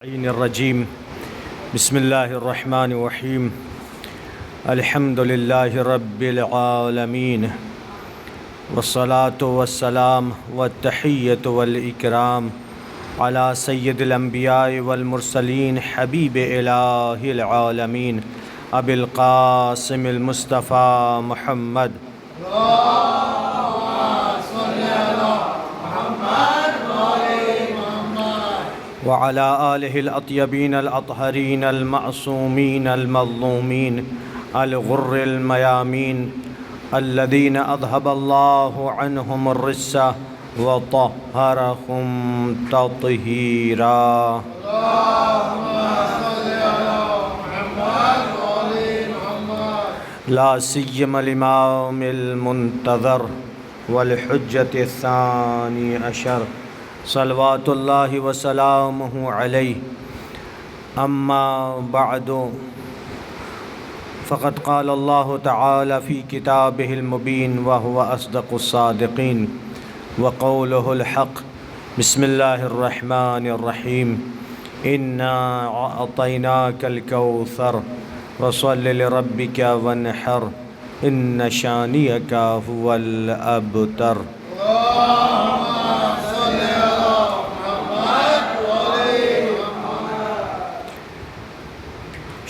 الرجيم بسم الله الرحمن الرحيم الحمد لله رب العالمين والصلاة والسلام والتحية والإكرام على سيد الأنبياء والمرسلين حبيب إله العالمين أبي القاسم المصطفى محمد وعلى آله الأطيبين الأطهرين المعصومين المظلومين الغر الميامين الذين أذهب الله عنهم الرجس وطهرهم تطهيرا. لا سيما الإمام المنتظر والحجة الثاني عشر صلوات الله وسلامه عليه. أما بعد فقد قال الله تعالى في كتابه المبين وهو أصدق الصادقين وقوله الحق. بسم الله الرحمن الرحيم. إنا أعطيناك الكوثر فصل لربك وانحر إن شانئك هو الأبتر.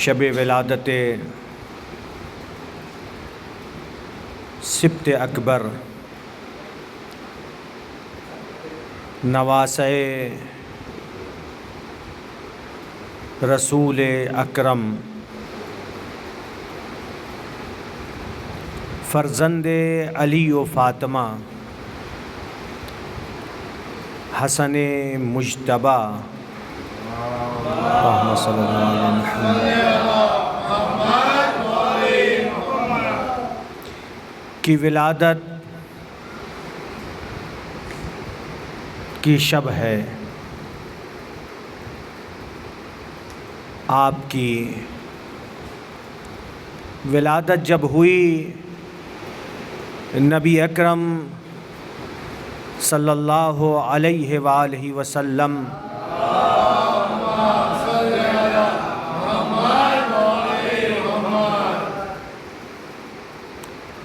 شب ولادت سبط اکبر نواسۂ رسول اکرم فرزند علی و فاطمہ حسن مجتبیٰ اللہم صلی اللہ علیہ محمد کی ولادت کی شب ہے. آپ کی ولادت جب ہوئی نبی اکرم صلی اللہ علیہ وآلہ وسلم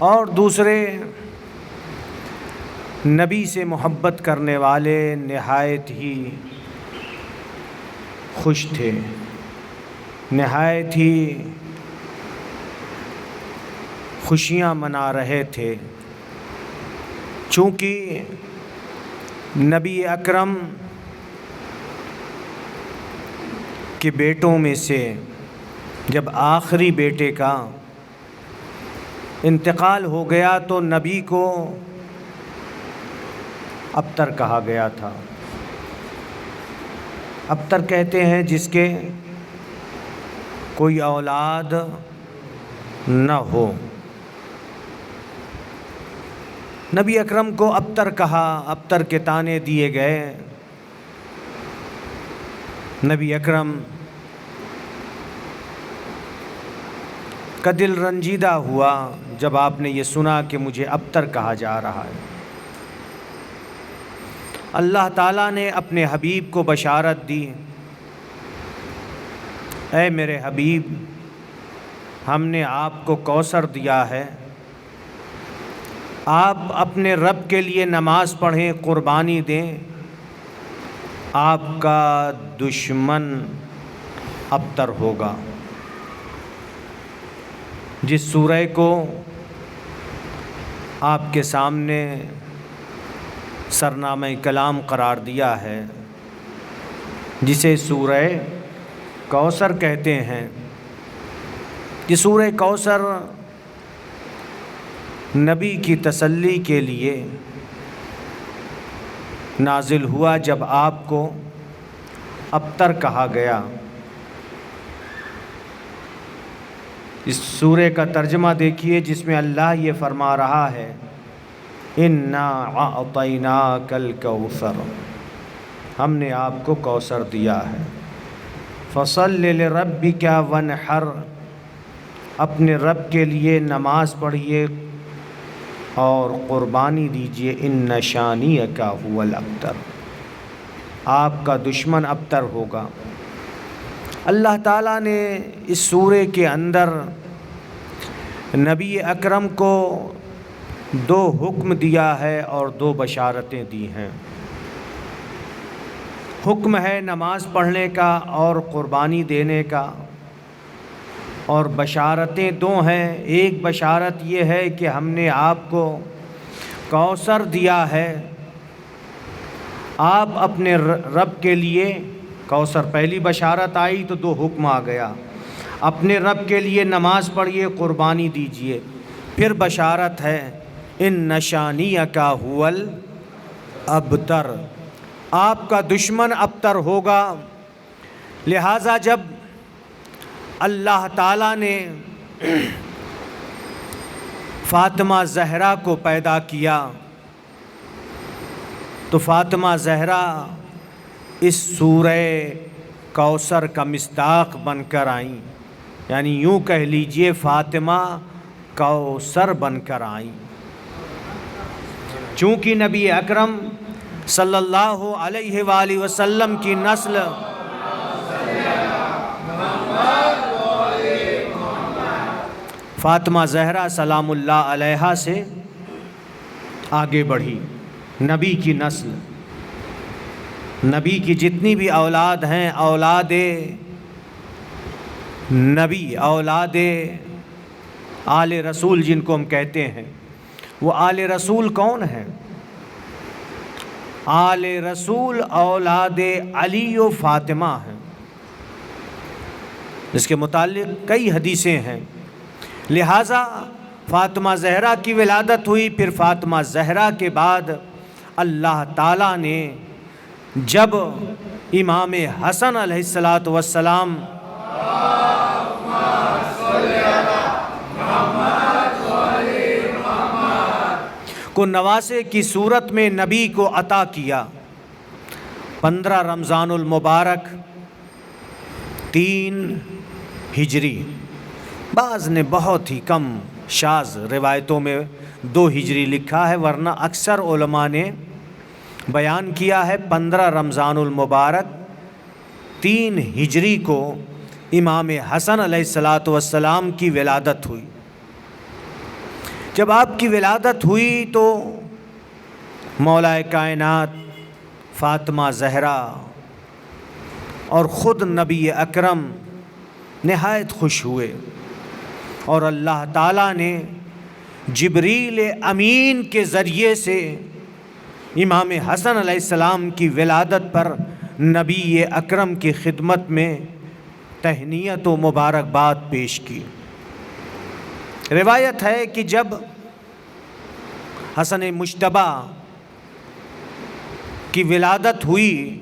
اور دوسرے نبی سے محبت کرنے والے نہایت ہی خوش تھے، نہایت ہی خوشیاں منا رہے تھے، چونکہ نبی اکرم کے بیٹوں میں سے جب آخری بیٹے کا انتقال ہو گیا تو نبی کو ابتر کہا گیا تھا. ابتر کہتے ہیں جس کے کوئی اولاد نہ ہو. نبی اکرم کو ابتر کہا، ابتر کے طعنے دیے گئے. نبی اکرم کا دل رنجیدہ ہوا جب آپ نے یہ سنا کہ مجھے ابتر کہا جا رہا ہے. اللہ تعالیٰ نے اپنے حبیب کو بشارت دی، اے میرے حبیب، ہم نے آپ کو کوثر دیا ہے، آپ اپنے رب کے لیے نماز پڑھیں، قربانی دیں. آپ کا دشمن ابتر ہوگا. جس سورہ کو آپ کے سامنے سرنامہ کلام قرار دیا ہے، جسے سورہ کوثر کہتے ہیں، یہ سورہ کوثر نبی کی تسلی کے لیے نازل ہوا جب آپ کو ابتر کہا گیا. اس سورہ کا ترجمہ دیکھیے جس میں اللہ یہ فرما رہا ہے، اِنَّا أَعْطَيْنَاكَ الْكَوْثَرَ، ہم نے آپ کو کوثر دیا ہے. فَصَلِّ لِرَبِّكَ وَانْحَرْ، اپنے رب کے لیے نماز پڑھیے اور قربانی دیجیے. إِنَّ شَانِئَكَ هُوَ الْأَبْتَرُ، آپ کا دشمن ابتر ہوگا. اللہ تعالیٰ نے اس سورے کے اندر نبی اکرم کو 2 حکم دیا ہے اور 2 بشارتیں دی ہیں۔ حکم ہے نماز پڑھنے کا اور قربانی دینے کا، اور بشارتیں 2 ہیں۔ ایک بشارت یہ ہے کہ ہم نے آپ کو کوثر دیا ہے، آپ اپنے رب کے لیے کوثر، پہلی بشارت آئی تو 2 حکم آ گیا، اپنے رب کے لیے نماز پڑھیے، قربانی دیجیے۔ پھر بشارت ہے ان نشانیک هو الابتر، آپ کا دشمن ابتر ہوگا۔ لہٰذا جب اللہ تعالیٰ نے فاطمہ زہرا کو پیدا کیا تو فاطمہ زہرا اس سورہ کوثر کا مصداق بن کر آئیں، یعنی یوں کہہ لیجئے فاطمہ کوثر بن کر آئیں۔ چونکہ نبی اکرم صلی اللہ علیہ وآلہ وسلم کی نسل فاطمہ زہرا سلام اللہ علیہا سے آگے بڑھی، نبی کی نسل، نبی کی جتنی بھی اولاد ہیں، اولاد نبی، اولاد آل رسول جن کو ہم کہتے ہیں، وہ آل رسول کون ہیں؟ آل رسول اولاد علی و فاطمہ ہیں، اس کے متعلق کئی حدیثیں ہیں۔ لہٰذا فاطمہ زہرا کی ولادت ہوئی، پھر فاطمہ زہرا کے بعد اللہ تعالیٰ نے جب امام حسن علیہ السلام کو نواسے کی صورت میں نبی کو عطا کیا، 15 رمضان المبارک 3 ہجری، بعض نے بہت ہی کم شاذ روایتوں میں 2 ہجری لکھا ہے، ورنہ اکثر علماء نے بیان کیا ہے 15 رمضان المبارک 3 ہجری کو امام حسن علیہ السلام کی ولادت ہوئی۔ جب آپ کی ولادت ہوئی تو مولا کائنات فاطمہ زہرا اور خود نبی اکرم نہایت خوش ہوئے، اور اللہ تعالیٰ نے جبریل امین کے ذریعے سے امام حسن علیہ السلام کی ولادت پر نبی اکرم کی خدمت میں تہنیت و مبارکباد پیش کی۔ روایت ہے کہ جب حسن مجتبیٰ کی ولادت ہوئی،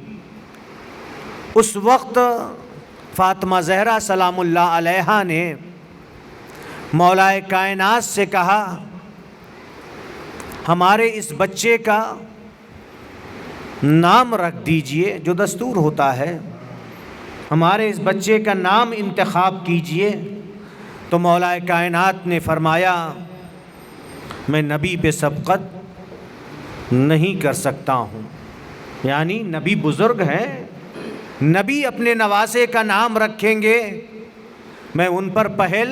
اس وقت فاطمہ زہرا سلام اللہ علیہا نے مولا کائنات سے کہا ہمارے اس بچے کا نام رکھ دیجئے، جو دستور ہوتا ہے، ہمارے اس بچے کا نام انتخاب کیجئے۔ تو مولا کائنات نے فرمایا میں نبی پہ سبقت نہیں کر سکتا ہوں، یعنی نبی بزرگ ہیں، نبی اپنے نواسے کا نام رکھیں گے، میں ان پر پہل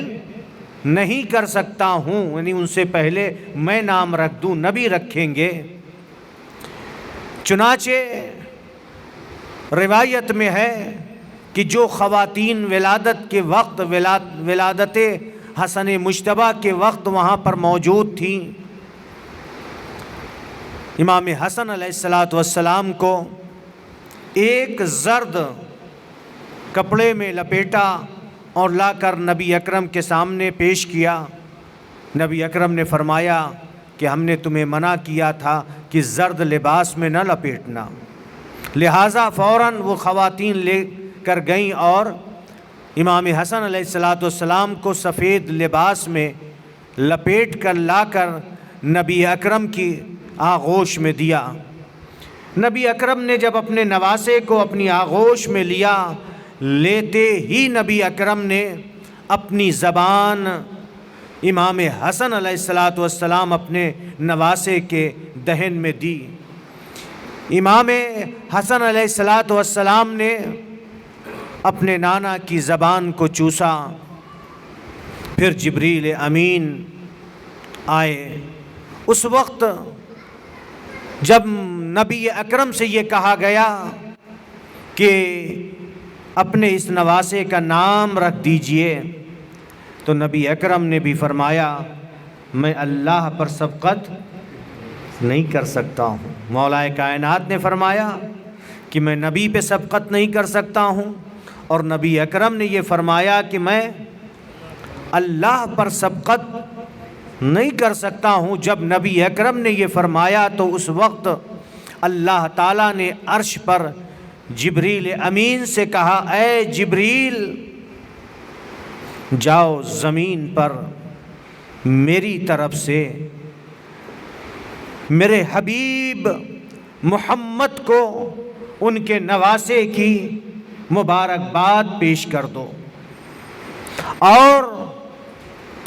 نہیں کر سکتا ہوں، یعنی ان سے پہلے میں نام رکھ دوں، نبی رکھیں گے۔ چنانچہ روایت میں ہے کہ جو خواتین ولادت کے وقت، ولادت حسن مجتبیٰ کے وقت وہاں پر موجود تھیں، امام حسن علیہ السلام کو ایک زرد کپڑے میں لپیٹا اور لا کر نبی اکرم کے سامنے پیش کیا۔ نبی اکرم نے فرمایا کہ ہم نے تمہیں منع کیا تھا کہ زرد لباس میں نہ لپیٹنا، لہٰذا فوراً وہ خواتین لے کر گئیں اور امام حسن علیہ السلام کو سفید لباس میں لپیٹ کر لا کر نبی اکرم کی آغوش میں دیا۔ نبی اکرم نے جب اپنے نواسے کو اپنی آغوش میں لیا، لیتے ہی نبی اکرم نے اپنی زبان امام حسن علیہ السلام اپنے نواسے کے دہن میں دی۔ امام حسن علیہ السلام نے اپنے نانا کی زبان کو چوسا، پھر جبریل امین آئے۔ اس وقت جب نبی اکرم سے یہ کہا گیا کہ اپنے اس نواسے کا نام رکھ دیجئے، تو نبی اکرم نے بھی فرمایا میں اللہ پر سبقت نہیں کر سکتا ہوں۔ مولا کائنات نے فرمایا کہ میں نبی پہ سبقت نہیں کر سکتا ہوں، اور نبی اکرم نے یہ فرمایا کہ میں اللہ پر سبقت نہیں کر سکتا ہوں۔ جب نبی اکرم نے یہ فرمایا تو اس وقت اللہ تعالیٰ نے عرش پر جبریل امین سے کہا اے جبریل جاؤ زمین پر میری طرف سے میرے حبیب محمد کو ان کے نواسے کی مبارکباد پیش کر دو۔ اور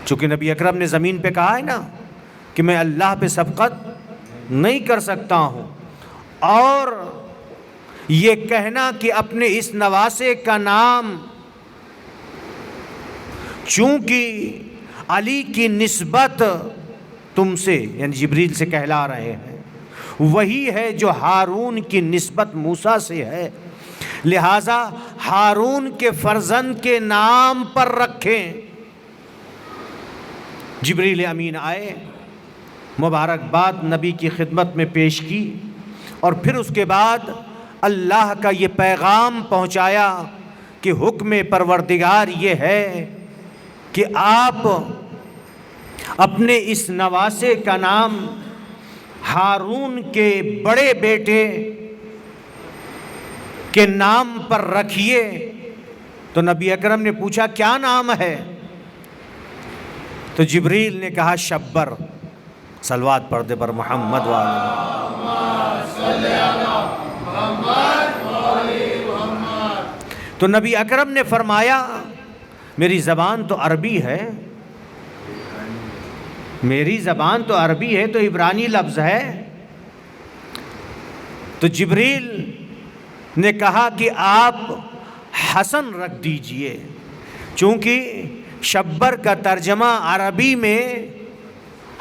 چونکہ نبی اکرم نے زمین پہ کہا ہے نا کہ میں اللہ پہ سبقت نہیں کر سکتا ہوں، اور یہ کہنا کہ اپنے اس نواسے کا نام چونکہ علی کی نسبت تم سے یعنی جبریل سے کہلا رہے ہیں، وہی ہے جو ہارون کی نسبت موسیٰ سے ہے، لہٰذا ہارون کے فرزند کے نام پر رکھیں۔ جبریل امین آئے، مبارکباد نبی کی خدمت میں پیش کی، اور پھر اس کے بعد اللہ کا یہ پیغام پہنچایا کہ حکم پروردگار یہ ہے کہ آپ اپنے اس نواسے کا نام ہارون کے بڑے بیٹے کے نام پر رکھیے۔ تو نبی اکرم نے پوچھا کیا نام ہے؟ تو جبریل نے کہا شبر۔ صلوات پڑھ دے پر محمد تو نبی اکرم نے فرمایا میری زبان تو عربی ہے، میری زبان تو عربی ہے، تو عبرانی لفظ ہے۔ تو جبریل نے کہا کہ آپ حسن رکھ دیجئے، چونکہ شبر کا ترجمہ عربی میں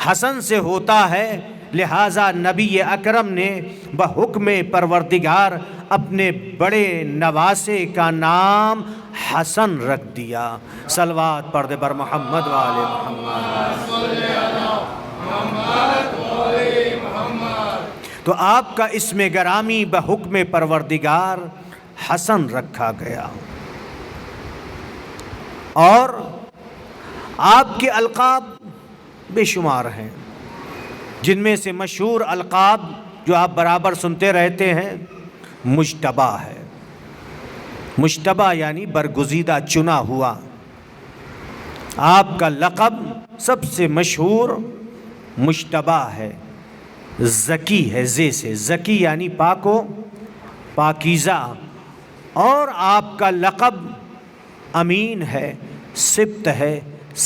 حسن سے ہوتا ہے، لہٰذا نبی اکرم نے بحکم پروردگار اپنے بڑے نواسے کا نام حسن رکھ دیا۔ صلوات پڑھ دے بر محمد وآل محمد۔ تو آپ کا اسم گرامی بحکم پروردگار حسن رکھا گیا، اور آپ کے القاب بے شمار ہیں، جن میں سے مشہور القاب جو آپ برابر سنتے رہتے ہیں مجتبیٰ ہے۔ مجتبیٰ یعنی برگزیدہ چنا ہوا۔ آپ کا لقب سب سے مشہور مجتبیٰ ہے، زکی ہے، زے سے زکی یعنی پاک و پاکیزہ، اور آپ کا لقب امین ہے، سبت ہے،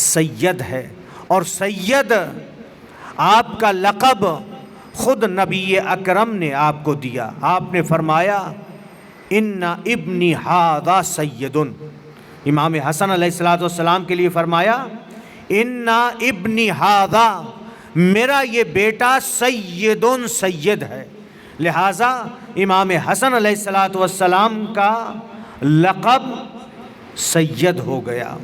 سید ہے، اور سید آپ کا لقب خود نبی اکرم نے آپ کو دیا۔ آپ نے فرمایا ان ابنی ھذا سید، امام حسن علیہ السلام کے لیے فرمایا ان ابنی ھذا، میرا یہ بیٹا سید سید ہے، لہٰذا امام حسن علیہ السلام کا لقب سید ہو گیا۔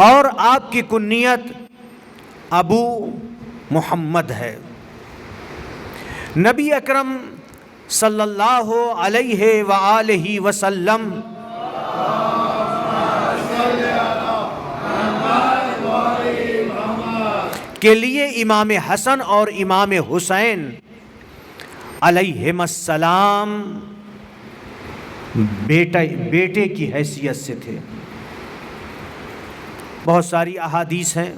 اور آپ کی کنیت ابو محمد ہے۔ نبی اکرم صلی اللہ علیہ وآلہ وسلم کے لیے امام حسن اور امام حسین علیہم السلام بیٹے کی حیثیت سے تھے۔ بہت ساری احادیث ہیں،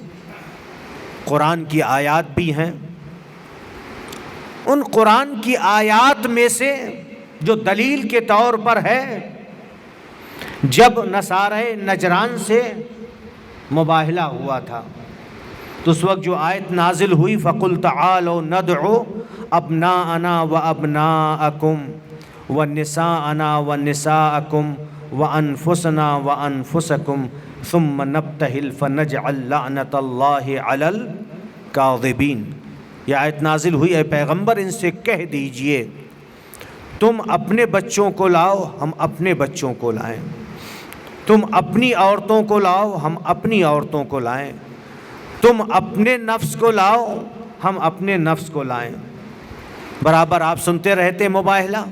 قرآن کی آیات بھی ہیں۔ ان قرآن کی آیات میں سے جو دلیل کے طور پر ہے، جب نصارہ نجران سے مباہلہ ہوا تھا تو اس وقت جو آیت نازل ہوئی فَقُلْ تَعَالَوْا نَدْعُ أَبْنَاءَنَا وَأَبْنَاءَكُمْ وَنِسَاءَنَا وَنِسَاءَكُمْ وأنفسنا وأنفسكم ثم نبتهل فنجعل لعنة الله على الكاذبين۔ یہ آیت نازل ہوئی، اے پیغمبر ان سے کہہ دیجئے تم اپنے بچوں کو لاؤ ہم اپنے بچوں کو لائیں، تم اپنی عورتوں کو لاؤ ہم اپنی عورتوں کو لائیں، تم اپنے نفس کو لاؤ ہم اپنے نفس کو لائیں۔ برابر آپ سنتے رہتے مباہلہ،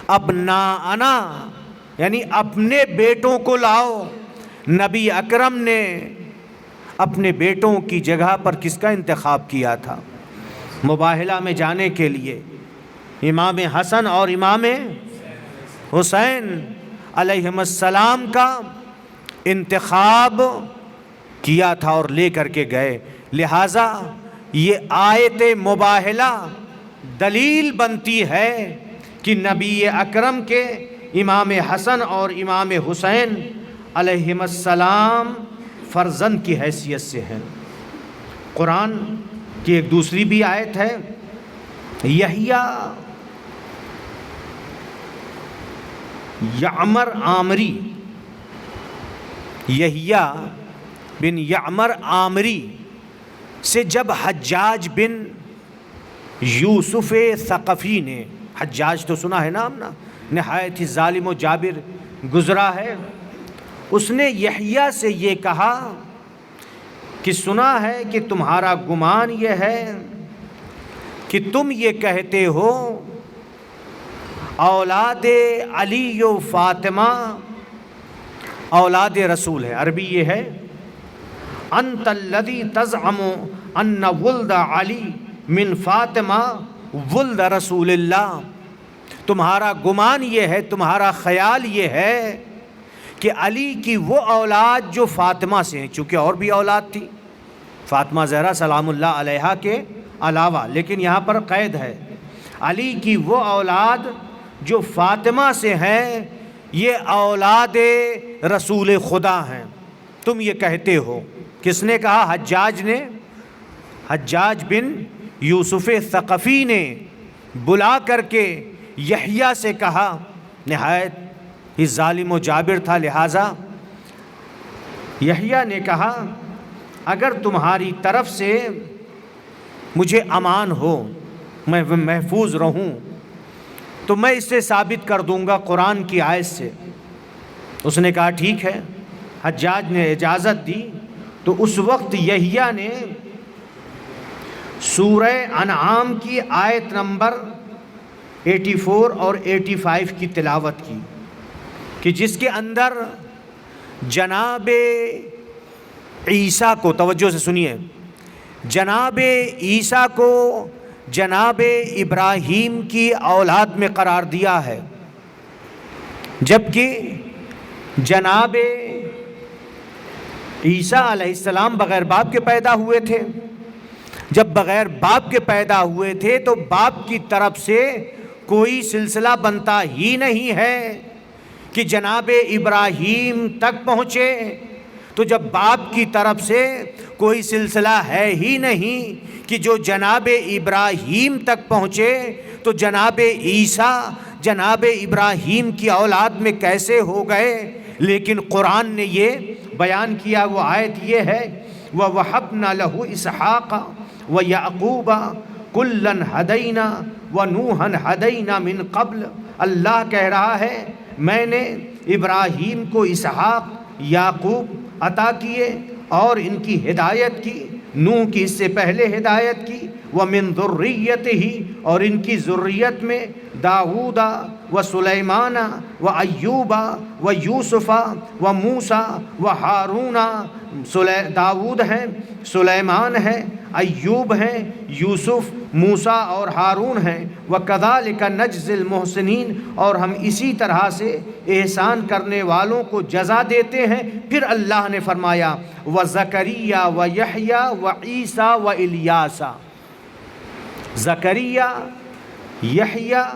ابناءنا یعنی اپنے بیٹوں کو لاؤ۔ نبی اکرم نے اپنے بیٹوں کی جگہ پر کس کا انتخاب کیا تھا مباہلہ میں جانے کے لیے؟ امام حسن اور امام حسین علیہم السلام کا انتخاب کیا تھا اور لے کر کے گئے۔ لہٰذا یہ آیت مباہلہ دلیل بنتی ہے کہ نبی اکرم کے امام حسن اور امام حسین علیہم السلام فرزند کی حیثیت سے ہیں۔ قرآن کی ایک دوسری بھی آیت ہے، یحییٰ یعمر عامری، یحییٰ بن یعمر عامری سے جب حجاج بن یوسف ثقفی نے، حجاج تو سنا ہے نام نا، نہایت ہی ظالم و جابر گزرا ہے، اس نے یحییٰ سے یہ کہا کہ سنا ہے کہ تمہارا گمان یہ ہے کہ تم یہ کہتے ہو اولاد علی و فاطمہ اولاد رسول ہے۔ عربی یہ ہے انت الذی تزعم ان ولد علی من فاطمہ ولد رسول اللہ، تمہارا گمان یہ ہے، تمہارا خیال یہ ہے کہ علی کی وہ اولاد جو فاطمہ سے ہیں، چونکہ اور بھی اولاد تھی فاطمہ زہرا سلام اللہ علیہا کے علاوہ، لیکن یہاں پر قید ہے علی کی وہ اولاد جو فاطمہ سے ہیں یہ اولاد رسول خدا ہیں، تم یہ کہتے ہو۔ کس نے کہا؟ حجاج نے، حجاج بن یوسف ثقفی نے بلا کر کے یحییٰ سے کہا، نہایت ہی ظالم و جابر تھا، لہٰذا یحییٰ نے کہا اگر تمہاری طرف سے مجھے امان ہو، میں محفوظ رہوں، تو میں اس سے ثابت کر دوں گا قرآن کی آیت سے۔ اس نے کہا ٹھیک ہے، حجاج نے اجازت دی، تو اس وقت یحییٰ نے سورہ انعام کی آیت نمبر 84 اور 85 کی تلاوت کی، کہ جس کے اندر جناب عیسیٰ کو، توجہ سے سنیے، جناب عیسیٰ کو جناب ابراہیم کی اولاد میں قرار دیا ہے، جبکہ جناب عیسیٰ علیہ السلام بغیر باپ کے پیدا ہوئے تھے۔ جب بغیر باپ کے پیدا ہوئے تھے تو باپ کی طرف سے کوئی سلسلہ بنتا ہی نہیں ہے کہ جناب ابراہیم تک پہنچے، تو جب باپ کی طرف سے کوئی سلسلہ ہے ہی نہیں کہ جو جناب ابراہیم تک پہنچے، تو جناب عیسیٰ جناب ابراہیم کی اولاد میں کیسے ہو گئے؟ لیکن قرآن نے یہ بیان کیا، وہ آیت یہ ہے وَوَهَبْنَا لَهُ إِسْحَاقَ وَيَعْقُوبَ كُلًّا هَدَيْنَا وَنُوحًا هَدَيْنَا مِن قَبْلُ۔ اللہ کہہ رہا ہے میں نے ابراہیم کو اسحاق یعقوب عطا کیے اور ان کی ہدایت کی، نوح کی اس سے پہلے ہدایت کی، وَمِن ذُرِّيَّتِهِ اور ان کی ذریت میں داؤد و سلیمان و ایوب و یوسف و موسیٰ و ہارون، داؤد ہیں، سلیمان ہیں، ایوب ہیں، یوسف، موسیٰ اور ہارون ہیں، وَكَذَلِكَ نَجْزِي الْمُحْسِنِينَ اور ہم اسی طرح سے احسان کرنے والوں کو جزا دیتے ہیں۔ پھر اللہ نے فرمایا وَزَكَرِيَّا وَيَحْيَا وَعِيسَى وَإِلْيَاسَ، زکریا، یحییٰ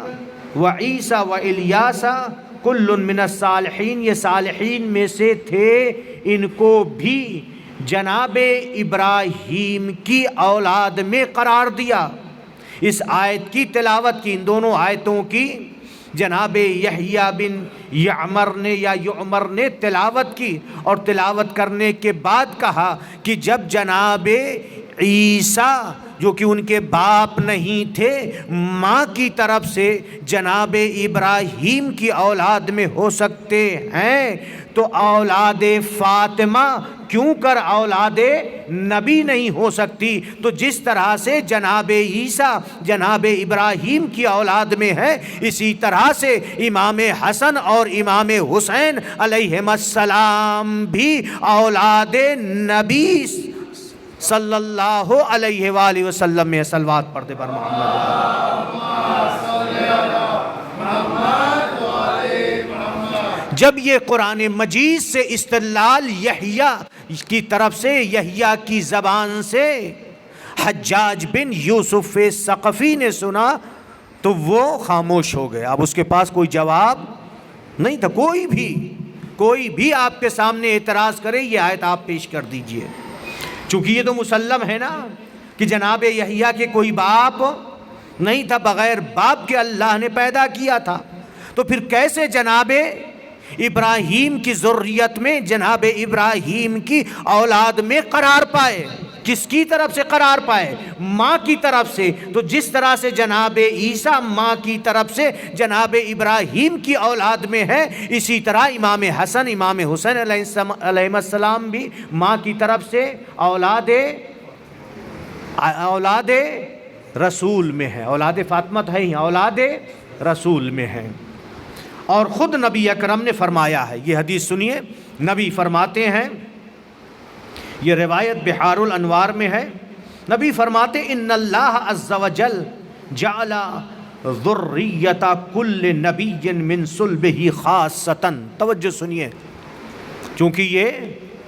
وعیسیٰ وإلیاسا کل من الصالحین، یہ صالحین میں سے تھے، ان کو بھی جناب ابراہیم کی اولاد میں قرار دیا۔ اس آیت کی تلاوت کی، ان دونوں آیتوں کی جناب یحییٰ بن یعمر نے یا یعمر نے تلاوت کی، اور تلاوت کرنے کے بعد کہا کہ جب جناب عیسیٰ جو کہ ان کے باپ نہیں تھے، ماں کی طرف سے جناب ابراہیم کی اولاد میں ہو سکتے ہیں، تو اولاد فاطمہ کیوں کر اولاد نبی نہیں ہو سکتی؟ تو جس طرح سے جناب عیسیٰ جناب ابراہیم کی اولاد میں ہے، اسی طرح سے امام حسن اور امام حسین علیہم السلام بھی اولاد نبی صلی اللہ علیہ وآلہ وسلم میں۔ صلوات پڑھ دے پر محمد۔ جب یہ قرآن مجید سے استدلال یحییٰ کی طرف سے، یحییٰ کی زبان سے حجاج بن یوسف ثقفی نے سنا تو وہ خاموش ہو گئے۔ اب اس کے پاس کوئی جواب نہیں تھا، کوئی بھی آپ کے سامنے اعتراض کرے یہ آیت آپ پیش کر دیجئے، چونکہ یہ تو مسلم ہے نا کہ جناب یحییٰ کے کوئی باپ نہیں تھا، بغیر باپ کے اللہ نے پیدا کیا تھا، تو پھر کیسے جناب ابراہیم کی ذریت میں، جناب ابراہیم کی اولاد میں قرار پائے؟ کس کی طرف سے قرار پائے؟ ماں کی طرف سے۔ تو جس طرح سے جناب عیسیٰ ماں کی طرف سے جناب ابراہیم کی اولاد میں ہے، اسی طرح امام حسن امام حسین علیہ السلام بھی ماں کی طرف سے اولاد رسول میں ہے، اولاد فاطمہ ہے ہی، اولاد رسول میں ہے۔ اور خود نبی اکرم نے فرمایا ہے، یہ حدیث سنیے، نبی فرماتے ہیں، یہ روایت بحار الانوار میں ہے، نبی فرماتے ان اللہ عز وجل جعل ذریت کل نبی من صلبہ خاصۃ۔ توجہ سنیے، چونکہ یہ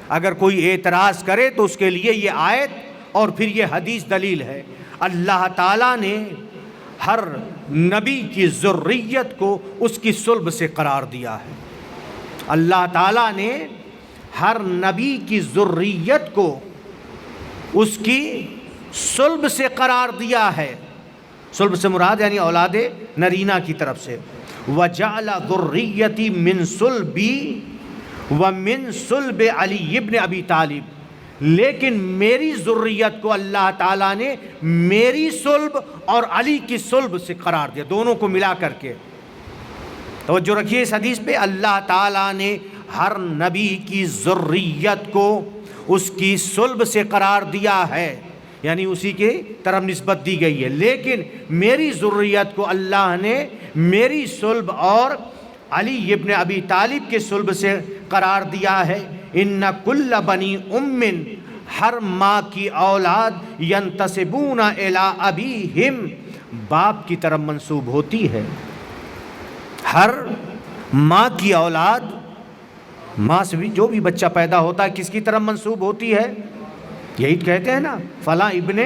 اگر کوئی اعتراض کرے تو اس کے لیے یہ آیت اور پھر یہ حدیث دلیل ہے۔ اللہ تعالیٰ نے ہر نبی کی ذریت کو اس کی صلب سے قرار دیا ہے۔ اللہ تعالیٰ نے ہر نبی کی ذریت کو اس کی صلب سے قرار دیا ہے۔ صلب سے مراد یعنی اولاد نرینہ کی طرف سے۔ وَجَعَلَ ذُرِّيَّتِي مِن صُلْبِي وَمِن صُلْبِ عَلِيِّ بْنِ أَبِي طالب، لیکن میری ذریت کو اللہ تعالیٰ نے میری صلب اور علی کی صلب سے قرار دیا، دونوں کو ملا کر کے۔ توجہ رکھیے اس حدیث پہ، اللہ تعالیٰ نے ہر نبی کی ذریت کو اس کی صلب سے قرار دیا ہے، یعنی اسی کی طرف نسبت دی گئی ہے، لیکن میری ذریت کو اللہ نے میری صلب اور علی ابن ابی طالب کے صلب سے قرار دیا ہے۔ ان کل بنی ام، ہر ماں کی اولاد ینتسبون الی ابیہم، باپ کی طرف منسوب ہوتی ہے۔ ہر ماں کی اولاد، ماں سے بھی جو بھی بچہ پیدا ہوتا ہے کس کی طرف منسوب ہوتی ہے؟ یہی کہتے ہیں نا فلاں ابن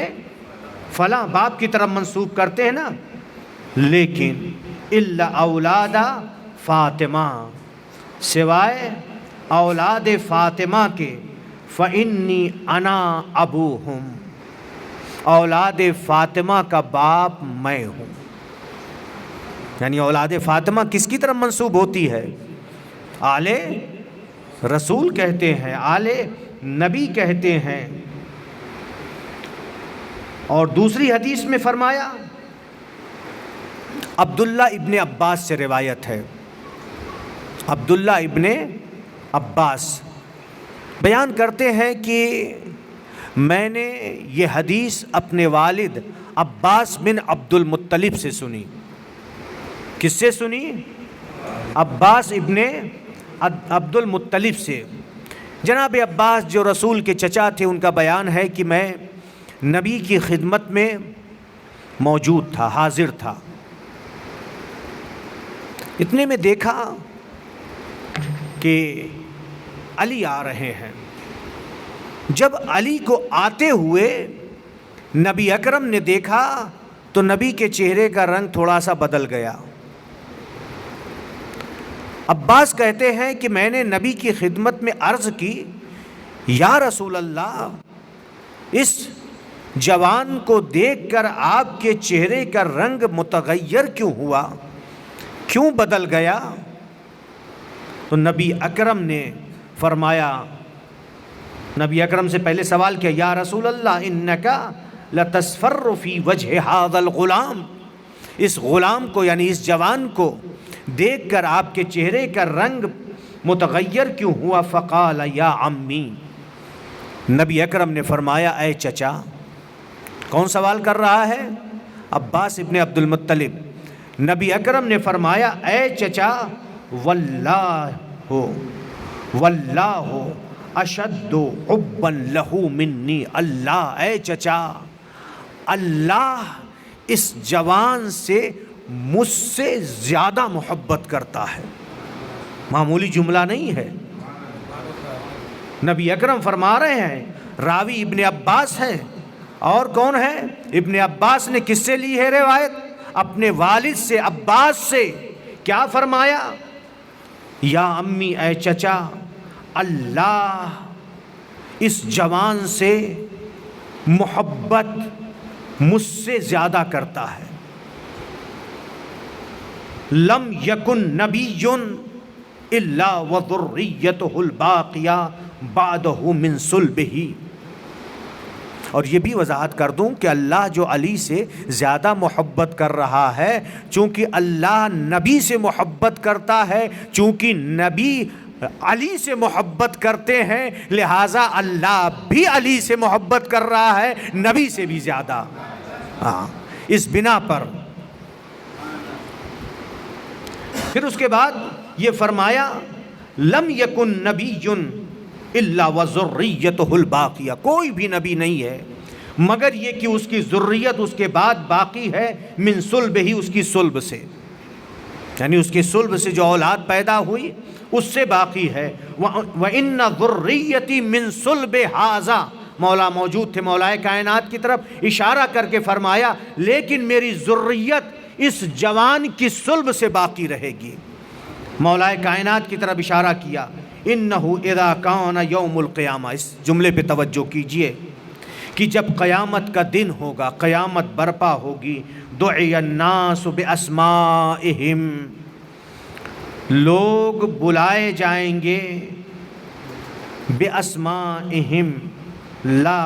فلاں، باپ کی طرف منسوب کرتے ہیں نا۔ لیکن الا اولاد فاطمہ، سوائے اولاد فاطمہ کے، فإنی انا ابوہم، اولاد فاطمہ کا باپ میں ہوں۔ یعنی اولاد فاطمہ کس کی طرف منسوب ہوتی ہے؟ آل رسول کہتے ہیں، آل نبی کہتے ہیں۔ اور دوسری حدیث میں فرمایا، عبداللہ ابن عباس سے روایت ہے، عبداللہ ابن عباس بیان کرتے ہیں کہ میں نے یہ حدیث اپنے والد عباس بن عبد المطلب سے سنی۔ کس سے سنی؟ عباس ابن عبد المطلب سے۔ جناب عباس جو رسول کے چچا تھے، ان کا بیان ہے کہ میں نبی کی خدمت میں موجود تھا، حاضر تھا۔ اتنے میں دیکھا کہ علی آ رہے ہیں۔ جب علی کو آتے ہوئے نبی اکرم نے دیکھا تو نبی کے چہرے کا رنگ تھوڑا سا بدل گیا۔ عباس کہتے ہیں کہ میں نے نبی کی خدمت میں عرض کی، یا رسول اللہ، اس جوان کو دیکھ کر آپ کے چہرے کا رنگ متغیر کیوں ہوا؟ کیوں بدل گیا؟ تو نبی اکرم نے فرمایا، نبی اکرم سے پہلے سوال کیا، یا رسول اللہ انکا لتصفر فی وجہ ھذا الغلام، اس غلام کو یعنی اس جوان کو دیکھ کر آپ کے چہرے کا رنگ متغیر کیوں ہوا؟ فقال یا عمی، نبی اکرم نے فرمایا اے چچا۔ کون سوال کر رہا ہے؟ عباس ابن عبد المطلب۔ نبی اکرم نے فرمایا اے چچا، واللہ اشد حبا لہ منی، اللہ، اے چچا، اللہ اس جوان سے مجھ سے زیادہ محبت کرتا ہے۔ معمولی جملہ نہیں ہے، نبی اکرم فرما رہے ہیں، راوی ابن عباس ہیں، اور کون ہے؟ ابن عباس نے کس سے لی ہے روایت؟ اپنے والد سے، عباس سے۔ کیا فرمایا؟ یا امی، اے چچا، اللہ اس جوان سے محبت مجھ سے زیادہ کرتا ہے۔ لم یکن نبی الا وذریتہ الباقیہ بعدہ من صلبہ۔ اور یہ بھی وضاحت کر دوں کہ اللہ جو علی سے زیادہ محبت کر رہا ہے، چونکہ اللہ نبی سے محبت کرتا ہے، چونکہ نبی علی سے محبت کرتے ہیں، لہٰذا اللہ بھی علی سے محبت کر رہا ہے، نبی سے بھی زیادہ۔ اس بنا پر پھر اس کے بعد یہ فرمایا لم یکن نبی الا وذریتہ الباقیہ، کوئی بھی نبی نہیں ہے مگر یہ کہ اس کی ذریت اس کے بعد باقی ہے، من صلب ہی، اس کی صلب سے، یعنی اس کی صلب سے جو اولاد پیدا ہوئی اس سے باقی ہے۔ وَإِنَّ ذُرِّيَّتِي مِن صُلْبِ هَذَا، مولا موجود تھے، مولا کائنات کی طرف اشارہ کر کے فرمایا لیکن میری ذریت اس جوان کی صلب سے باقی رہے گی۔ مولا کائنات کی طرف اشارہ کیا، اِنَّهُ اِذَا كَانَ يَوْمُ الْقِيَامَةِ، اس جملے پہ توجہ کیجئے کہ جب قیامت کا دن ہوگا، قیامت برپا ہوگی، دُعِيَ النَّاسُ بِأَسْمَائِهِمْ، لوگ بلائے جائیں گے بِأَسْمَائِهِمْ لا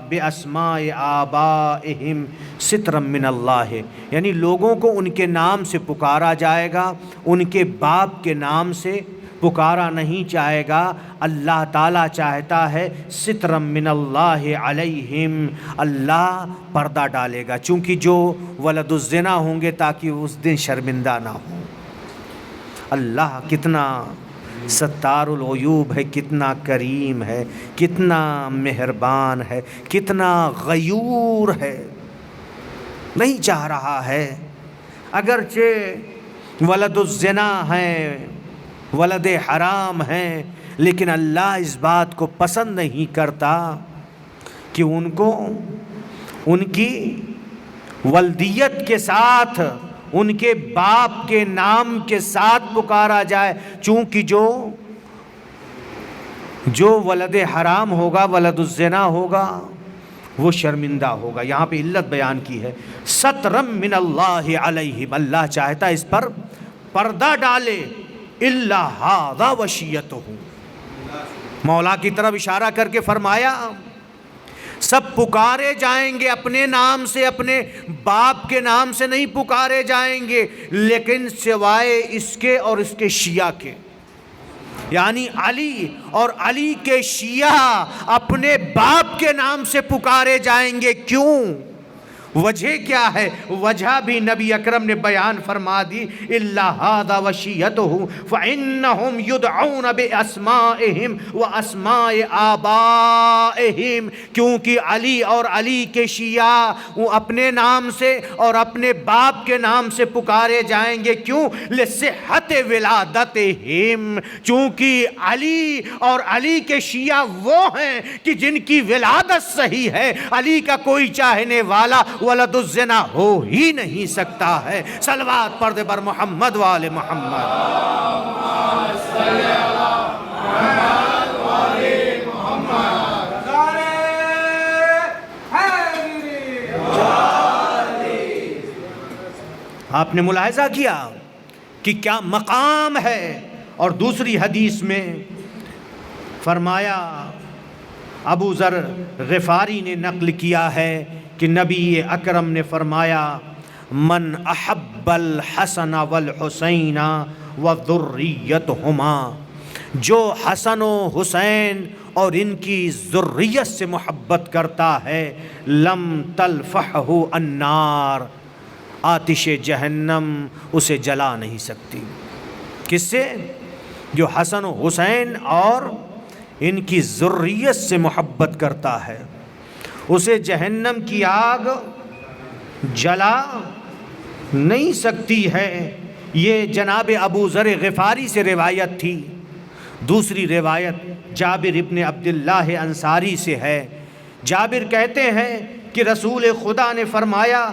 بِأَسْمَاءِ آبَائِهِمْ سِتْرًا مِّنَ اللَّهِ، یعنی لوگوں کو ان کے نام سے پکارا جائے گا، ان کے باپ کے نام سے پکارا نہیں چاہے گا۔ اللہ تعالیٰ چاہتا ہے سِتْرًا مِّنَ اللَّهِ عَلَيْهِمْ، اللہ پردہ ڈالے گا، چونکہ جو ولد الزنا ہوں گے تاکہ اس دن شرمندہ نہ ہوں۔ اللہ کتنا ستار العیوب ہے، کتنا کریم ہے، کتنا مہربان ہے، کتنا غیور ہے، نہیں چاہ رہا ہے اگرچہ ولد الزنا ہیں، ولد حرام ہیں، لیکن اللہ اس بات کو پسند نہیں کرتا کہ ان کو ان کی ولدیت کے ساتھ، ان کے باپ کے نام کے ساتھ پکارا جائے، چونکہ جو ولد حرام ہوگا، ولد الزنا ہوگا، وہ شرمندہ ہوگا۔ یہاں پہ علت بیان کی ہے، سترم من اللہ علیہم، اللہ چاہتا ہے اس پر پردہ ڈالے، الا ھذا وصیتہ، مولا کی طرف اشارہ کر کے فرمایا سب پکارے جائیں گے اپنے نام سے، اپنے باپ کے نام سے نہیں پکارے جائیں گے، لیکن سوائے اس کے اور اس کے شیعہ کے، یعنی علی اور علی کے شیعہ اپنے باپ کے نام سے پکارے جائیں گے۔ کیوں؟ وجہ کیا ہے؟ وجہ بھی نبی اکرم نے بیان فرما دی، الا ھذا وصیتہ فانہم یدعون باسمائہم واسماء آبائہم، کیونکہ علی اور علی کے شیعہ وہ اپنے نام سے اور اپنے باپ کے نام سے پکارے جائیں گے۔ کیوں؟ لصحت ولادتہم، چونکہ علی اور علی کے شیعہ وہ ہیں کہ جن کی ولادت صحیح ہے، علی کا کوئی چاہنے والا ولد الزنا ہو ہی نہیں سکتا ہے۔ صلوات پڑھ دے بر محمد وآل محمد۔ آپ نے ملاحظہ کیا کہ کیا مقام ہے. اور دوسری حدیث میں فرمایا، ابو ذر غفاری نے نقل کیا ہے کہ نبی اکرم نے فرمایا، من احب الحسن والحسین وذریتہما، جو حسن و حسین اور ان کی ذریت سے محبت کرتا ہے، لم تلفحہ النار، آتش جہنم اسے جلا نہیں سکتی. کس سے؟ جو حسن و حسین اور ان کی ذریت سے محبت کرتا ہے، اسے جہنم کی آگ جلا نہیں سکتی ہے. یہ جناب ابو ذر غفاری سے روایت تھی. دوسری روایت جابر ابن عبداللہ انصاری سے ہے. جابر کہتے ہیں کہ رسول خدا نے فرمایا،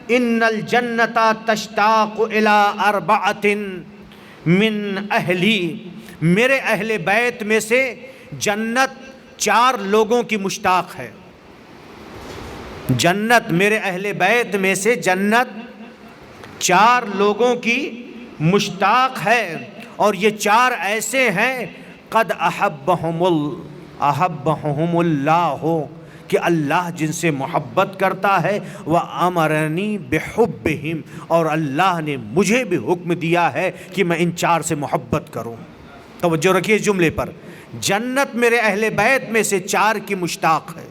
ان الجنت تشتاق الی اربعۃ من اہلی، میرے اہل بیت میں سے جنت 4 لوگوں کی مشتاق ہے. جنت، میرے اہل بیت میں سے جنت 4 لوگوں کی مشتاق ہے، اور یہ 4 ایسے ہیں قد احبہم اللہ، کہ اللہ جن سے محبت کرتا ہے، وَأَمَرَنِي بِحُبِّهِمْ، اور اللہ نے مجھے بھی حکم دیا ہے کہ میں ان 4 سے محبت کروں. توجہ رکھیے اس جملے پر، جنت میرے اہل بیت میں سے 4 کی مشتاق ہے.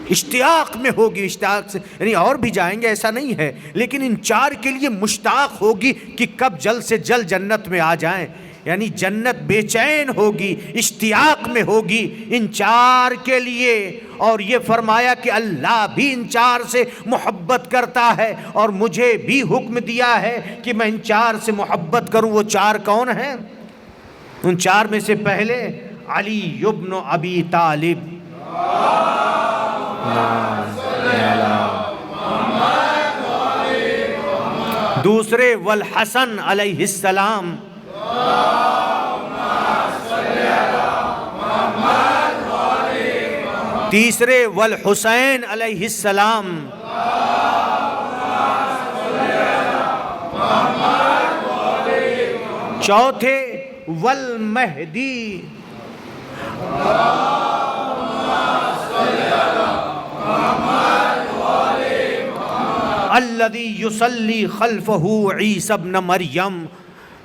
اشتیاق میں ہوگی، اشتیاق سے یعنی اور بھی جائیں گے ایسا نہیں ہے، لیکن ان 4 کے لیے مشتاق ہوگی کہ کب جلد سے جلد جنت میں آ جائیں. یعنی جنت بے چین ہوگی، اشتیاق میں ہوگی ان 4 کے لیے. اور یہ فرمایا کہ اللہ بھی ان 4 سے محبت کرتا ہے، اور مجھے بھی حکم دیا ہے کہ میں ان 4 سے محبت کروں. وہ 4 کون ہیں؟ ان 4 میں سے پہلے علی ابن ابی طالب، دوسرے والحسن علیہ السلام، تیسرے والحسین علیہ السلام، چوتھے والمہدی، الذی یصلی خلفہ عیسی ابن مریم،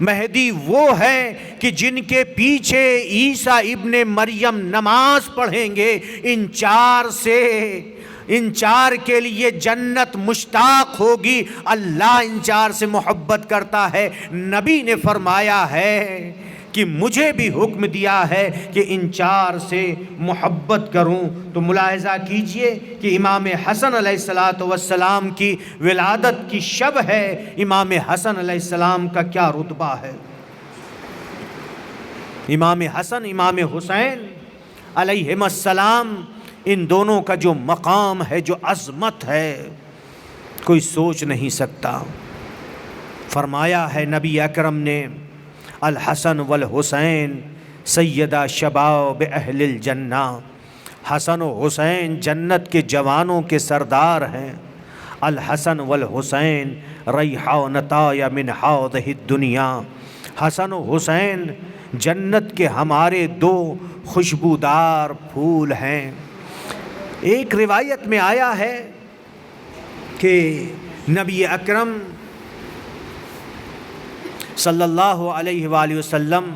مہدی وہ ہے کہ جن کے پیچھے عیسیٰ ابن مریم نماز پڑھیں گے. ان 4 کے لیے جنت مشتاق ہوگی. اللہ ان 4 سے محبت کرتا ہے. نبی نے فرمایا ہے کہ مجھے بھی حکم دیا ہے کہ ان 4 سے محبت کروں. تو ملاحظہ کیجئے کہ امام حسن علیہ السلام کی ولادت کی شب ہے. امام حسن علیہ السلام کا کیا رتبہ ہے؟ امام حسن، امام حسین علیہم السلام، ان دونوں کا جو مقام ہے، جو عظمت ہے، کوئی سوچ نہیں سکتا. فرمایا ہے نبی اکرم نے، الحسن والحسین سیدہ شباب اہل الجنہ، حسن و حسین جنت کے جوانوں کے سردار ہیں. الحسن والحسین ریحانتا من حوضہ الدنیا، حسن و حسین جنت کے ہمارے 2 خوشبودار پھول ہیں. ایک روایت میں آیا ہے کہ نبی اکرم صلی اللہ علیہ وآلہ وسلم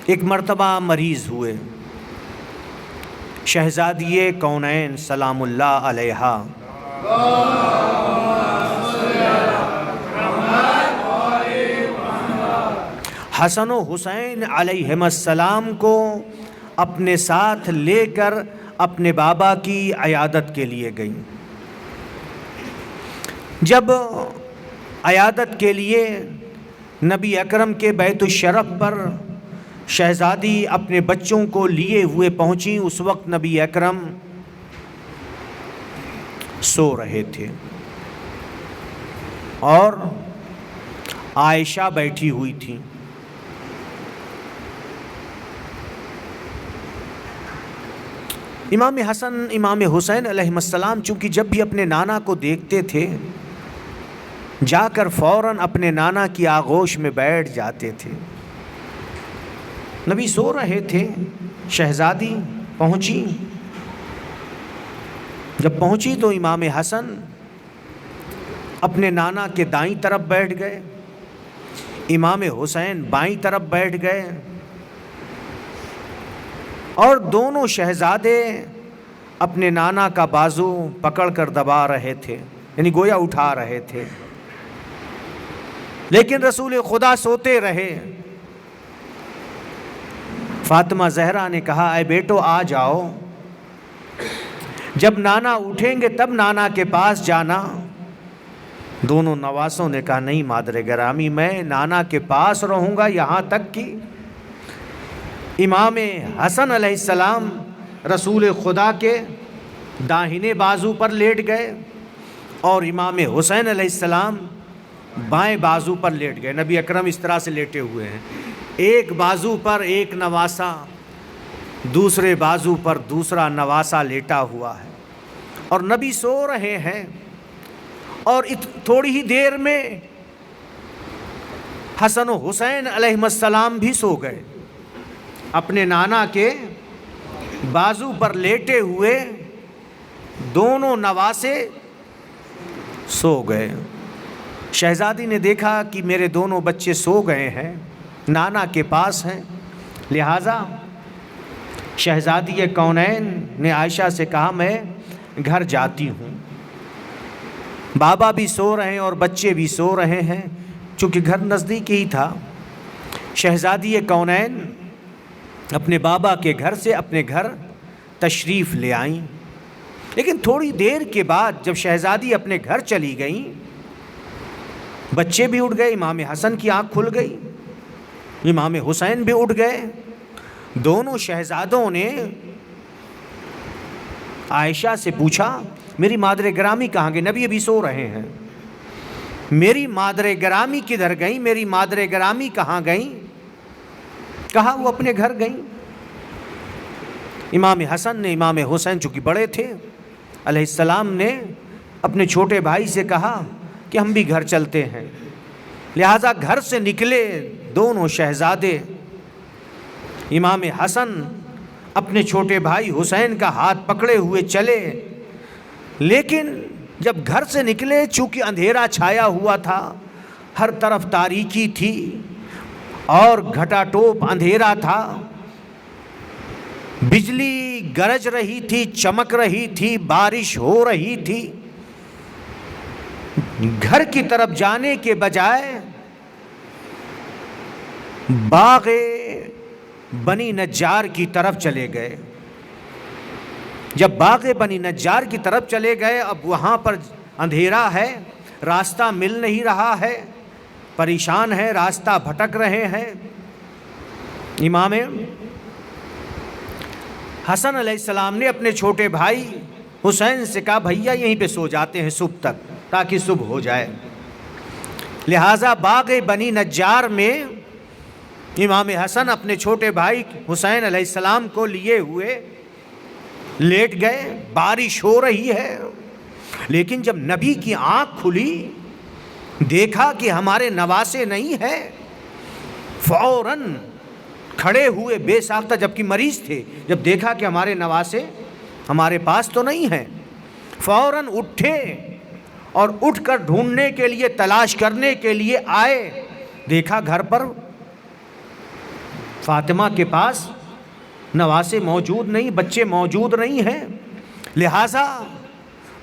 ایک مرتبہ مریض ہوئے. شہزادی کونین سلام اللہ علیہا حسن و حسین علیہم السلام کو اپنے ساتھ لے کر اپنے بابا کی عیادت کے لیے گئیں. جب عیادت کے لیے نبی اکرم کے بیت الشرف پر شہزادی اپنے بچوں کو لیے ہوئے پہنچیں، اس وقت نبی اکرم سو رہے تھے اور عائشہ بیٹھی ہوئی تھی. امام حسن امام حسین علیہ السلام چونکہ جب بھی اپنے نانا کو دیکھتے تھے جا کر فوراً اپنے نانا کی آغوش میں بیٹھ جاتے تھے۔ نبی سو رہے تھے، شہزادی پہنچی۔ جب پہنچی تو امام حسن اپنے نانا کے دائیں طرف بیٹھ گئے، امام حسین بائیں طرف بیٹھ گئے، اور دونوں شہزادے اپنے نانا کا بازو پکڑ کر دبا رہے تھے، یعنی گویا اٹھا رہے تھے، لیکن رسول خدا سوتے رہے۔ فاطمہ زہرا نے کہا اے بیٹو آ جاؤ، جب نانا اٹھیں گے تب نانا کے پاس جانا۔ دونوں نواسوں نے کہا نہیں مادر گرامی، میں نانا کے پاس رہوں گا، یہاں تک کہ امام حسن علیہ السلام رسول خدا کے داہنے بازو پر لیٹ گئے اور امام حسین علیہ السلام بائیں بازو پر لیٹ گئے۔ نبی اکرم اس طرح سے لیٹے ہوئے ہیں، ایک بازو پر ایک نواسا، دوسرے بازو پر دوسرا نواسا لیٹا ہوا ہے، اور نبی سو رہے ہیں۔ اور تھوڑی ہی دیر میں حسن و حسین علیہ السلام بھی سو گئے، اپنے نانا کے بازو پر لیٹے ہوئے دونوں نواسے سو گئے۔ شہزادی نے دیکھا کہ میرے دونوں بچے سو گئے ہیں، نانا کے پاس ہیں، لہٰذا شہزادی کونین نے عائشہ سے کہا میں گھر جاتی ہوں۔ بابا بھی سو رہے ہیں اور بچے بھی سو رہے ہیں، چونکہ گھر نزدیک ہی تھا۔ شہزادی کونین اپنے بابا کے گھر سے اپنے گھر تشریف لے آئیں، لیکن تھوڑی دیر کے بعد جب شہزادی اپنے گھر چلی گئیں، بچے بھی اٹھ گئے، امام حسن کی آنکھ کھل گئی، امام حسین بھی اٹھ گئے۔ دونوں شہزادوں نے عائشہ سے پوچھا میری مادر گرامی کہاں گئی؟ نبی ابھی سو رہے ہیں۔ میری مادر گرامی کدھر گئیں؟ میری مادر گرامی کہاں گئیں؟ کہا وہ اپنے گھر گئیں۔ امام حسن نے امام حسین چونکہ بڑے تھے علیہ السلام نے اپنے چھوٹے بھائی سے کہا کہ ہم بھی گھر چلتے ہیں، لہٰذا گھر سے نکلے دونوں شہزادے۔ امام حسن اپنے چھوٹے بھائی حسین کا ہاتھ پکڑے ہوئے چلے، لیکن جب گھر سے نکلے چونکہ اندھیرا چھایا ہوا تھا، ہر طرف تاریکی تھی اور گھٹا ٹوپ اندھیرا تھا، بجلی گرج رہی تھی، چمک رہی تھی، بارش ہو رہی تھی۔ گھر کی طرف جانے کے بجائے باغ بنی نجار کی طرف چلے گئے۔ جب باغ بنی نجار کی طرف چلے گئے، اب وہاں پر اندھیرا ہے، راستہ مل نہیں رہا ہے، پریشان ہے، راستہ بھٹک رہے ہیں۔ امام حسن علیہ السلام نے اپنے چھوٹے بھائی حسین سے کہا بھیا یہیں پہ سو جاتے ہیں صبح تک تاکہ صبح ہو جائے۔ لہٰذا باغ بنی نجار میں امام حسن اپنے چھوٹے بھائی حسین علیہ السلام کو لیے ہوئے لیٹ گئے۔ بارش ہو رہی ہے، لیکن جب نبی کی آنکھ کھلی دیکھا کہ ہمارے نواسے نہیں ہیں، فوراً کھڑے ہوئے بے ساختہ، جبکہ مریض تھے، جب دیکھا کہ ہمارے نواسے ہمارے پاس تو نہیں ہیں، فوراً اٹھے اور اٹھ کر ڈھونڈنے کے لیے، تلاش کرنے کے لیے آئے۔ دیکھا گھر پر فاطمہ کے پاس نواسے موجود نہیں، بچے موجود نہیں ہیں، لہٰذا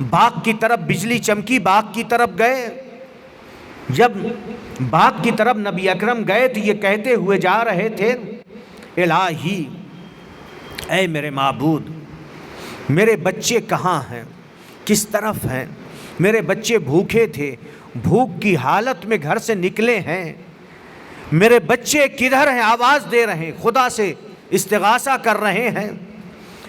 باغ کی طرف بجلی چمکی، باغ کی طرف گئے۔ جب باغ کی طرف نبی اکرم گئے تو یہ کہتے ہوئے جا رہے تھے الہی، اے میرے معبود، میرے بچے کہاں ہیں، کس طرف ہیں؟ میرے بچے بھوکے تھے، بھوک کی حالت میں گھر سے نکلے ہیں، میرے بچے کدھر ہیں؟ آواز دے رہے ہیں، خدا سے استغاثہ کر رہے ہیں۔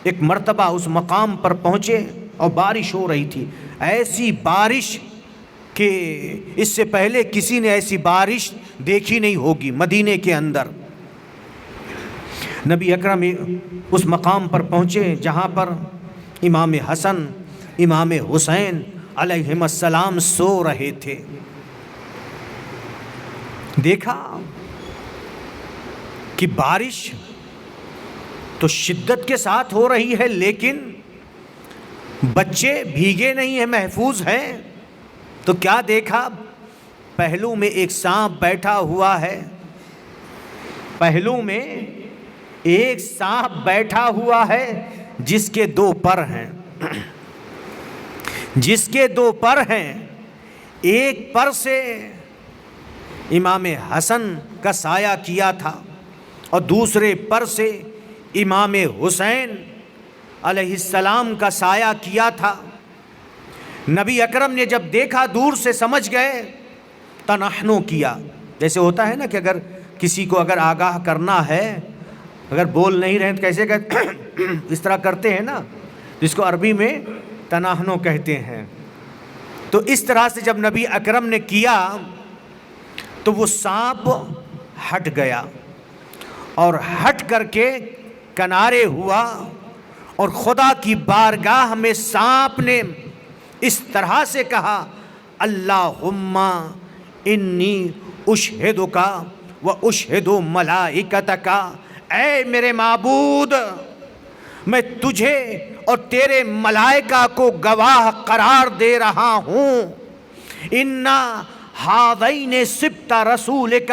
ایک مرتبہ اس مقام پر پہنچے اور بارش ہو رہی تھی، ایسی بارش کہ اس سے پہلے کسی نے ایسی بارش دیکھی نہیں ہوگی مدینے کے اندر۔ نبی اکرم اس مقام پر پہنچے جہاں پر امام حسن امام حسین علیہم السلام سو رہے تھے۔ دیکھا کہ بارش تو شدت کے ساتھ ہو رہی ہے، لیکن بچے بھیگے نہیں ہیں، محفوظ ہیں۔ تو کیا دیکھا؟ پہلو میں ایک سانپ بیٹھا ہوا ہے، پہلو میں ایک سانپ بیٹھا ہوا ہے جس کے 2 پر ہیں، جس کے 2 پر ہیں۔ ایک پر سے امام حسن کا سایہ کیا تھا اور دوسرے پر سے امام حسین علیہ السلام کا سایہ کیا تھا۔ نبی اکرم نے جب دیکھا دور سے سمجھ گئے، تنحنو کیا۔ جیسے ہوتا ہے نا کہ اگر کسی کو اگر آگاہ کرنا ہے، اگر بول نہیں رہے تو کیسے کہتے اس طرح کرتے ہیں نا، جس کو عربی میں تنحنو کہتے ہیں۔ تو اس طرح سے جب نبی اکرم نے کیا تو وہ سانپ ہٹ گیا اور ہٹ کر کے کنارے ہوا، اور خدا کی بارگاہ میں سانپ نے اس طرح سے کہا، اللہم انی اشہدک و اشہد ملائکتک، اے میرے معبود میں تجھے اور تیرے ملائکہ کو گواہ قرار دے رہا ہوں، انا ہذین سبط رسولک،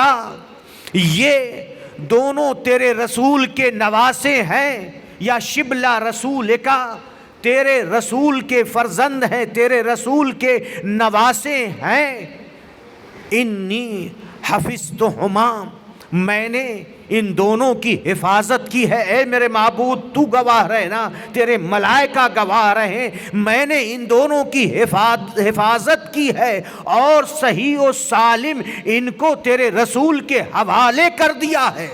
یہ دونوں تیرے رسول کے نواسے ہیں، یا شبلہ رسولک، تیرے رسول کے فرزند ہیں، تیرے رسول کے نواسے ہیں، انی حفظتہما، میں نے ان دونوں کی حفاظت کی ہے، اے میرے معبود تو گواہ رہے نا، تیرے ملائکہ گواہ رہے، میں نے ان دونوں کی حفاظت کی ہے اور صحیح و سالم ان کو تیرے رسول کے حوالے کر دیا ہے۔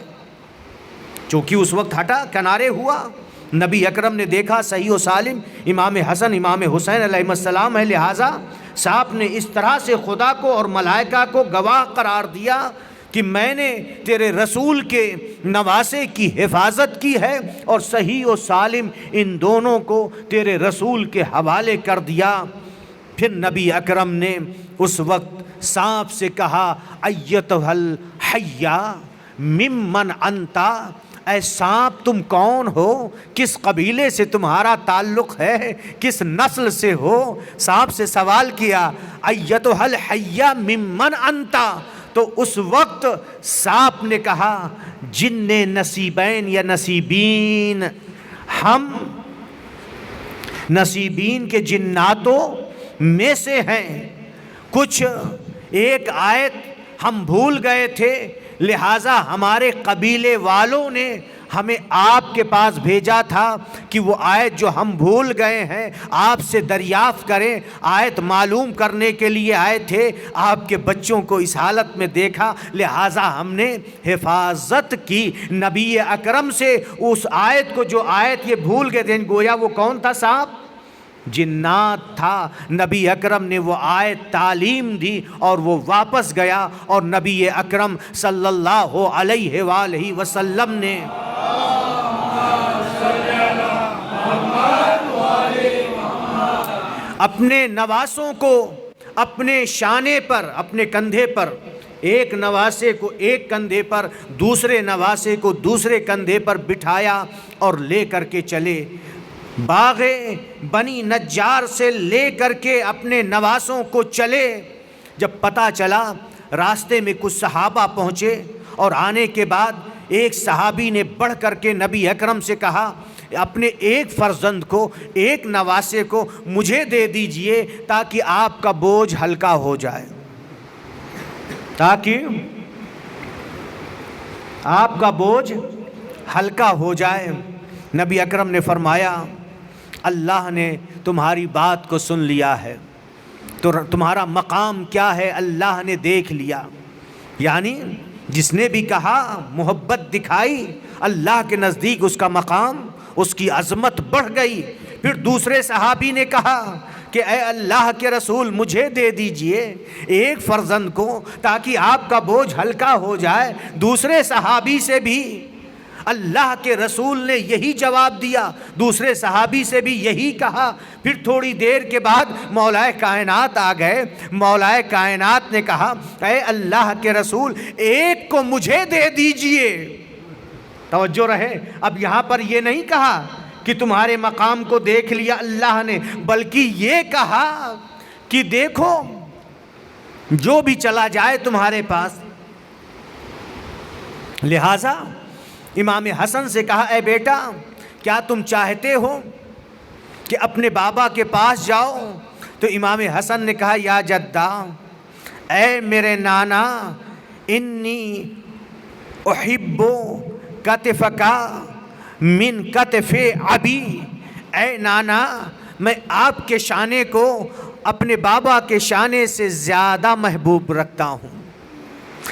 چونکہ اس وقت ہٹا، کنارے ہوا، نبی اکرم نے دیکھا صحیح و سالم امام حسن امام حسین علیہ السلام ہے، لہٰذا صاحب نے اس طرح سے خدا کو اور ملائکہ کو گواہ قرار دیا کہ میں نے تیرے رسول کے نواسے کی حفاظت کی ہے اور صحیح و سالم ان دونوں کو تیرے رسول کے حوالے کر دیا۔ پھر نبی اکرم نے اس وقت سانپ سے کہا، ایتھا الحیہ ممن انتا، اے سانپ تم کون ہو، کس قبیلے سے تمہارا تعلق ہے، کس نسل سے ہو؟ سانپ سے سوال کیا، ایتھا الحیہ ممن انتا، تو اس وقت سانپ نے کہا، جن نصیبین یا نصیبین، ہم نصیبین کے جناتوں میں سے ہیں، کچھ ایک آیت ہم بھول گئے تھے، لہٰذا ہمارے قبیلے والوں نے ہمیں آپ کے پاس بھیجا تھا کہ وہ آیت جو ہم بھول گئے ہیں آپ سے دریافت کریں، آیت معلوم کرنے کے لیے آئے تھے، آپ کے بچوں کو اس حالت میں دیکھا، لہٰذا ہم نے حفاظت کی نبی اکرم سے اس آیت کو، جو آیت یہ بھول گئے تھے۔ گویا وہ کون تھا؟ صاحب جنات تھا۔ نبی اکرم نے وہ آیت تعلیم دی اور وہ واپس گیا، اور نبی اکرم صلی اللہ علیہ وآلہ وسلم نے اپنے نواسوں کو اپنے شانے پر، اپنے کندھے پر، ایک نواسے کو ایک کندھے پر، دوسرے نواسے کو دوسرے کندھے پر بٹھایا اور لے کر کے چلے۔ باغ بنی نجار سے لے کر کے اپنے نواسوں کو چلے۔ جب پتہ چلا، راستے میں کچھ صحابہ پہنچے، اور آنے کے بعد ایک صحابی نے بڑھ کر کے نبی اکرم سے کہا، اپنے ایک فرزند کو، ایک نواسے کو مجھے دے دیجئے تاکہ آپ کا بوجھ ہلکا ہو جائے، تاکہ آپ کا بوجھ ہلکا ہو جائے۔ نبی اکرم نے فرمایا، اللہ نے تمہاری بات کو سن لیا ہے، تو تمہارا مقام کیا ہے اللہ نے دیکھ لیا۔ یعنی جس نے بھی کہا، محبت دکھائی، اللہ کے نزدیک اس کا مقام، اس کی عظمت بڑھ گئی۔ پھر دوسرے صحابی نے کہا کہ اے اللہ کے رسول مجھے دے دیجئے ایک فرزند کو تاکہ آپ کا بوجھ ہلکا ہو جائے۔ دوسرے صحابی سے بھی اللہ کے رسول نے یہی جواب دیا، دوسرے صحابی سے بھی یہی کہا۔ پھر تھوڑی دیر کے بعد مولا کائنات آ گئے۔ مولا کائنات نے کہا اے اللہ کے رسول ایک کو مجھے دے دیجئے۔ توجہ رہے، اب یہاں پر یہ نہیں کہا کہ تمہارے مقام کو دیکھ لیا اللہ نے، بلکہ یہ کہا کہ دیکھو جو بھی چلا جائے تمہارے پاس۔ لہٰذا امام حسن سے کہا اے بیٹا کیا تم چاہتے ہو کہ اپنے بابا کے پاس جاؤ؟ تو امام حسن نے کہا یا جدہ، اے میرے نانا، انی احب کتفکا من کتف ابی، اے نانا میں آپ کے شانے کو اپنے بابا کے شانے سے زیادہ محبوب رکھتا ہوں۔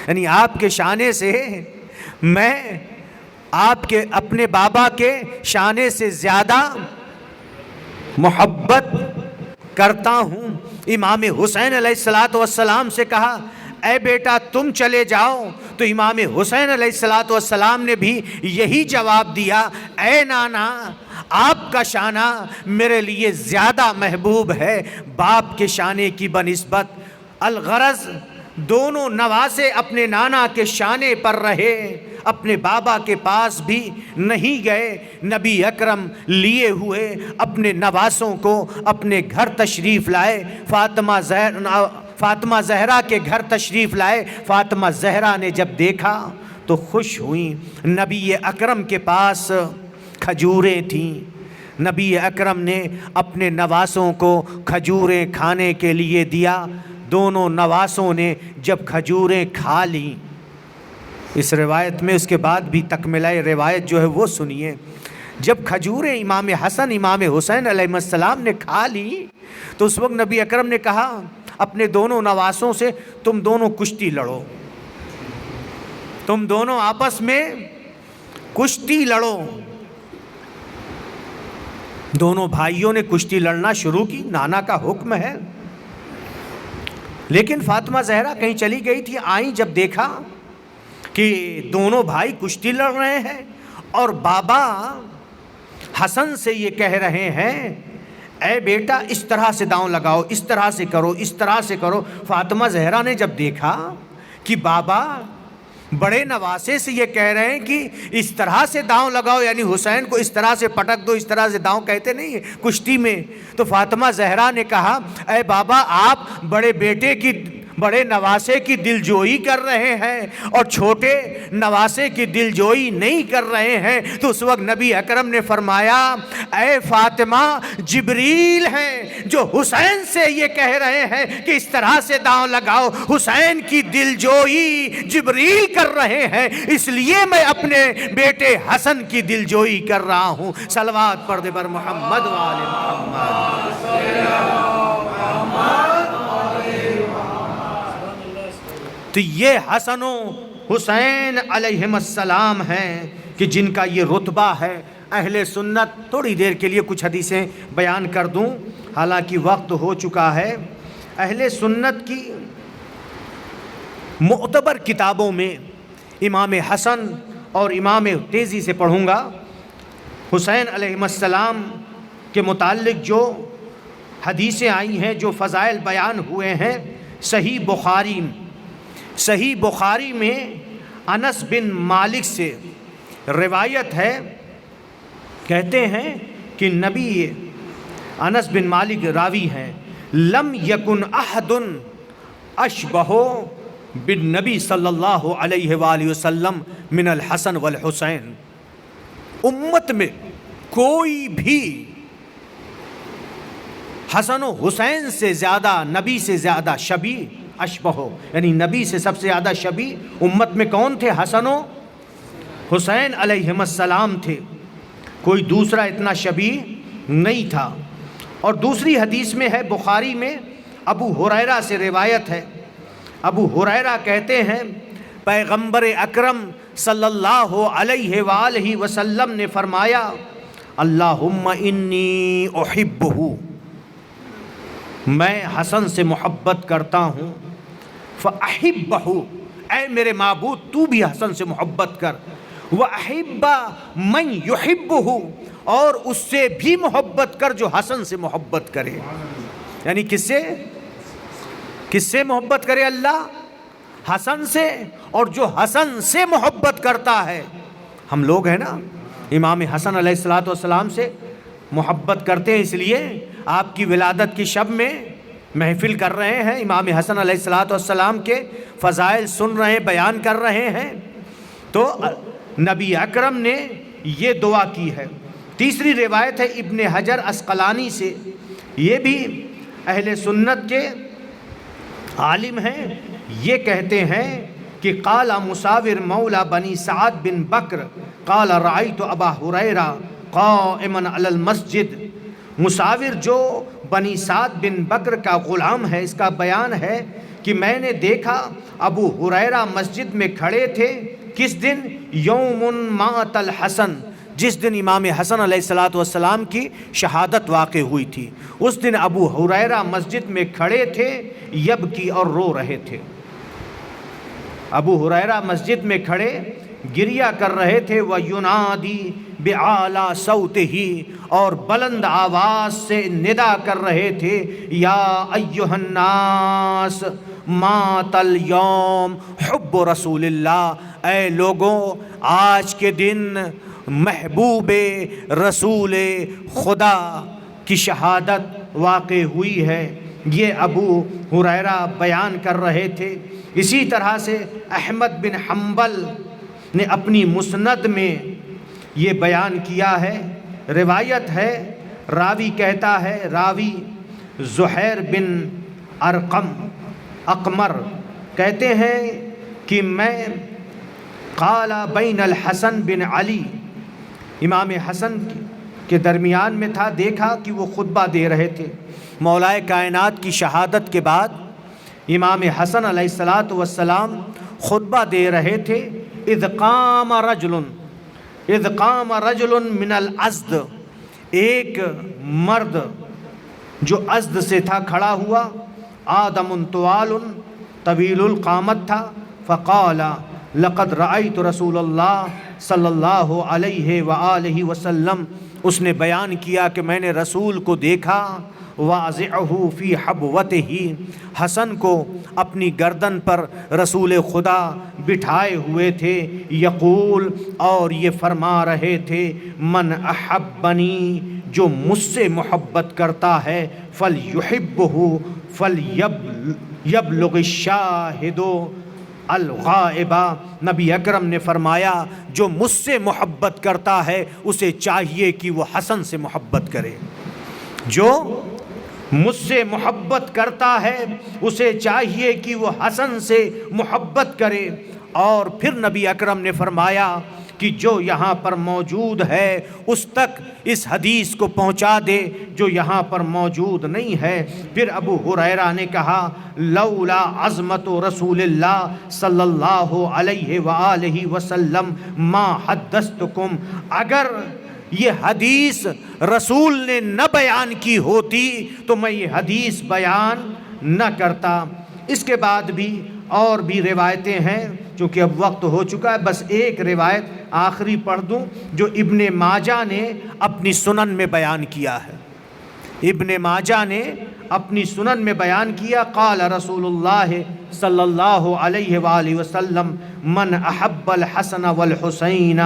یعنی آپ کے شانے سے میں آپ کے اپنے بابا کے شانے سے زیادہ محبت کرتا ہوں۔ امام حسین علیہ السلام سے کہا اے بیٹا تم چلے جاؤ، تو امام حسین علیہ السلام نے بھی یہی جواب دیا اے نانا آپ کا شانہ میرے لیے زیادہ محبوب ہے باپ کے شانے کی بنسبت۔ الغرض دونوں نواسے اپنے نانا کے شانے پر رہے، اپنے بابا کے پاس بھی نہیں گئے۔ نبی اکرم لیے ہوئے اپنے نواسوں کو اپنے گھر تشریف لائے، فاطمہ زہرا کے گھر تشریف لائے۔ فاطمہ زہرا نے جب دیکھا تو خوش ہوئیں۔ نبی اکرم کے پاس کھجوریں تھیں، نبی اکرم نے اپنے نواسوں کو کھجوریں کھانے کے لیے دیا۔ دونوں نواسوں نے جب کھجوریں کھا لیں، اس روایت میں اس کے بعد بھی تکملہ روایت جو ہے وہ سنیے، جب کھجوریں امام حسن امام حسین علیہ السلام نے کھا لی تو اس وقت نبی اکرم نے کہا اپنے دونوں نواسوں سے تم دونوں کشتی لڑو، تم دونوں آپس میں کشتی لڑو۔ دونوں بھائیوں نے کشتی لڑنا شروع کی، نانا کا حکم ہے۔ لیکن فاطمہ زہرا کہیں چلی گئی تھی، آئیں جب دیکھا کہ دونوں بھائی کشتی لڑ رہے ہیں اور بابا حسن سے یہ کہہ رہے ہیں اے بیٹا اس طرح سے داؤں لگاؤ، اس طرح سے کرو، اس طرح سے کرو۔ فاطمہ زہرا نے جب دیکھا کہ بابا بڑے نواسے سے یہ کہہ رہے ہیں کہ اس طرح سے داؤں لگاؤ، یعنی حسین کو اس طرح سے پٹک دو، اس طرح سے داؤں کہتے نہیں ہیں کشتی میں، تو فاطمہ زہرا نے کہا اے بابا آپ بڑے نواسے کی دلجوئی کر رہے ہیں اور چھوٹے نواسے کی دلجوئی نہیں کر رہے ہیں۔ تو اس وقت نبی اکرم نے فرمایا اے فاطمہ جبریل ہیں جو حسین سے یہ کہہ رہے ہیں کہ اس طرح سے داؤں لگاؤ، حسین کی دلجوئی جبریل کر رہے ہیں، اس لیے میں اپنے بیٹے حسن کی دلجوئی کر رہا ہوں۔ صلوات پڑھ دے بر محمد و آل محمد۔ تو یہ حسن و حسین علیہم السلام ہیں کہ جن کا یہ رتبہ ہے۔ اہل سنت، تھوڑی دیر کے لیے کچھ حدیثیں بیان کر دوں حالانکہ وقت ہو چکا ہے۔ اہل سنت کی معتبر کتابوں میں امام حسن اور امام تیزی سے پڑھوں گا، حسین علیہ السلام کے متعلق جو حدیثیں آئی ہیں، جو فضائل بیان ہوئے ہیں، صحیح بخاری میں انس بن مالک سے روایت ہے، کہتے ہیں کہ نبی انس بن مالک راوی ہیں، لم یکن احد اشبہ بالنبی صلی اللہ علیہ وآلہ وسلم من الحسن والحسین، امت میں کوئی بھی حسن و حسین سے زیادہ، نبی سے زیادہ شبیہ، اشبہ یعنی نبی سے سب سے زیادہ شبیہ امت میں کون تھے؟ حسن و حسین علیہم السلام تھے، کوئی دوسرا اتنا شبیہ نہیں تھا۔ اور دوسری حدیث میں ہے، بخاری میں ابو ہریرہ سے روایت ہے، ابو ہریرہ کہتے ہیں پیغمبر اکرم صلی اللہ علیہ وآلہ وسلم نے فرمایا اللہم انی احبہ، میں حسن سے محبت کرتا ہوں، فاحبہ، اے میرے معبود تو بھی حسن سے محبت کر، وَأَحِبَّ مَن يُحِبُّهُ، اور اس سے بھی محبت کر جو حسن سے محبت کرے. یعنی کس سے محبت کرے اللہ؟ حسن سے. اور جو حسن سے محبت کرتا ہے، ہم لوگ ہیں نا امام حسن علیہ الصلوۃ والسلام سے محبت کرتے ہیں، اس لیے آپ کی ولادت کی شب میں محفل کر رہے ہیں، امام حسن علیہ الصلوۃ والسلام کے فضائل سن رہے ہیں، بیان کر رہے ہیں. تو نبی اکرم نے یہ دعا کی ہے. تیسری روایت ہے ابن حجر عسقلانی سے، یہ بھی اہل سنت کے عالم ہیں. یہ کہتے ہیں کہ قال مساور مولا بنی سعد بن بکر قال رأیت ابا ہریرہ قائما علی المسجد. مساور جو بنی سعد بن بکر کا غلام ہے، اس کا بیان ہے کہ میں نے دیکھا ابو ہریرہ مسجد میں کھڑے تھے. کس دن؟ یوم مات الحسن، جس دن امام حسن علیہ الصلوۃ والسلام کی شہادت واقع ہوئی تھی. اس دن ابو ہریرہ مسجد میں کھڑے تھے، یبکی، اور رو رہے تھے. ابو ہریرہ مسجد میں کھڑے گریہ کر رہے تھے. وَيُنَادِي بِعَالَى صَوْتِهِ، اور بلند آواز سے ندا کر رہے تھے، یا ایھا الناس مات اليوم حب رسول اللہ. اے لوگوں، آج کے دن محبوب رسول خدا کی شہادت واقع ہوئی ہے. یہ ابو ہریرہ بیان کر رہے تھے. اسی طرح سے احمد بن حنبل نے اپنی مسند میں یہ بیان کیا ہے. روایت ہے، راوی کہتا ہے، راوی زہیر بن اقمر کہتے ہیں کہ میں قال بین الحسن بن علی، امام حسن کے درمیان میں تھا، دیکھا کہ وہ خطبہ دے رہے تھے. مولا کائنات کی شہادت کے بعد امام حسن علیہ الصلوۃ والسلام خطبہ دے رہے تھے. اذ قام رجل من الازد، ایک مرد جو ازد سے تھا کھڑا ہوا. آدم طوال، طویل القامت تھا. فقال لقد رأیت رسول اللہ صلی اللہ علیہ وآلہ وسلم، اس نے بیان کیا کہ میں نے رسول کو دیکھا. واضعہ فی حبوتہ، حسن کو اپنی گردن پر رسول خدا بٹھائے ہوئے تھے. یقول، اور یہ فرما رہے تھے، من احبنی، جو مجھ سے محبت کرتا ہے، فلیحبہ فلیبلغ الشاہد الغائبہ. نبی اکرم نے فرمایا جو مجھ سے محبت کرتا ہے اسے چاہیے کہ وہ حسن سے محبت کرے. جو مجھ سے محبت کرتا ہے اسے چاہیے کہ وہ حسن سے محبت کرے. اور پھر نبی اکرم نے فرمایا کہ جو یہاں پر موجود ہے اس تک اس حدیث کو پہنچا دے جو یہاں پر موجود نہیں ہے. پھر ابو ہریرہ نے کہا، لولا عظمت رسول اللہ صلی اللہ علیہ وآلہ وسلم ما حدثتکم، اگر یہ حدیث رسول نے نہ بیان کی ہوتی تو میں یہ حدیث بیان نہ کرتا. اس کے بعد بھی اور بھی روایتیں ہیں، چونکہ اب وقت ہو چکا ہے، بس ایک روایت آخری پڑھ دوں جو ابن ماجہ نے اپنی سنن میں بیان کیا ہے. ابن ماجہ نے اپنی سنن میں بیان کیا، قال رسول اللہ صلی اللہ علیہ وآلہ وسلم، من احب الحسن والحسین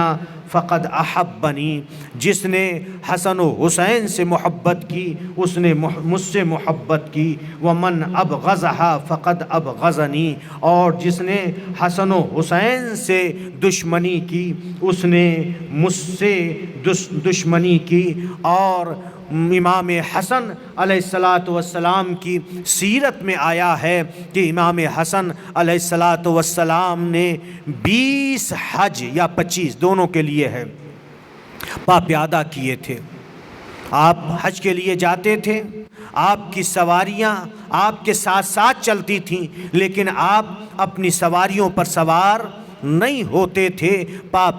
فقد احبنی، جس نے حسن و حسین سے محبت کی اس نے مجھ سے محبت کی. ومن ابغضھا فقد ابغضنی، اور جس نے حسن و حسین سے دشمنی کی اس نے مجھ سے دشمنی کی. اور امام حسن علیہ الصلوۃ والسلام کی سیرت میں آیا ہے کہ امام حسن علیہ الصلوۃ والسلام نے 20 حج یا 25 دونوں کے لیے ہے پیادہ کیے تھے. آپ حج کے لیے جاتے تھے، آپ کی سواریاں آپ کے ساتھ ساتھ چلتی تھیں، لیکن آپ اپنی سواریوں پر سوار نہیں ہوتے تھے.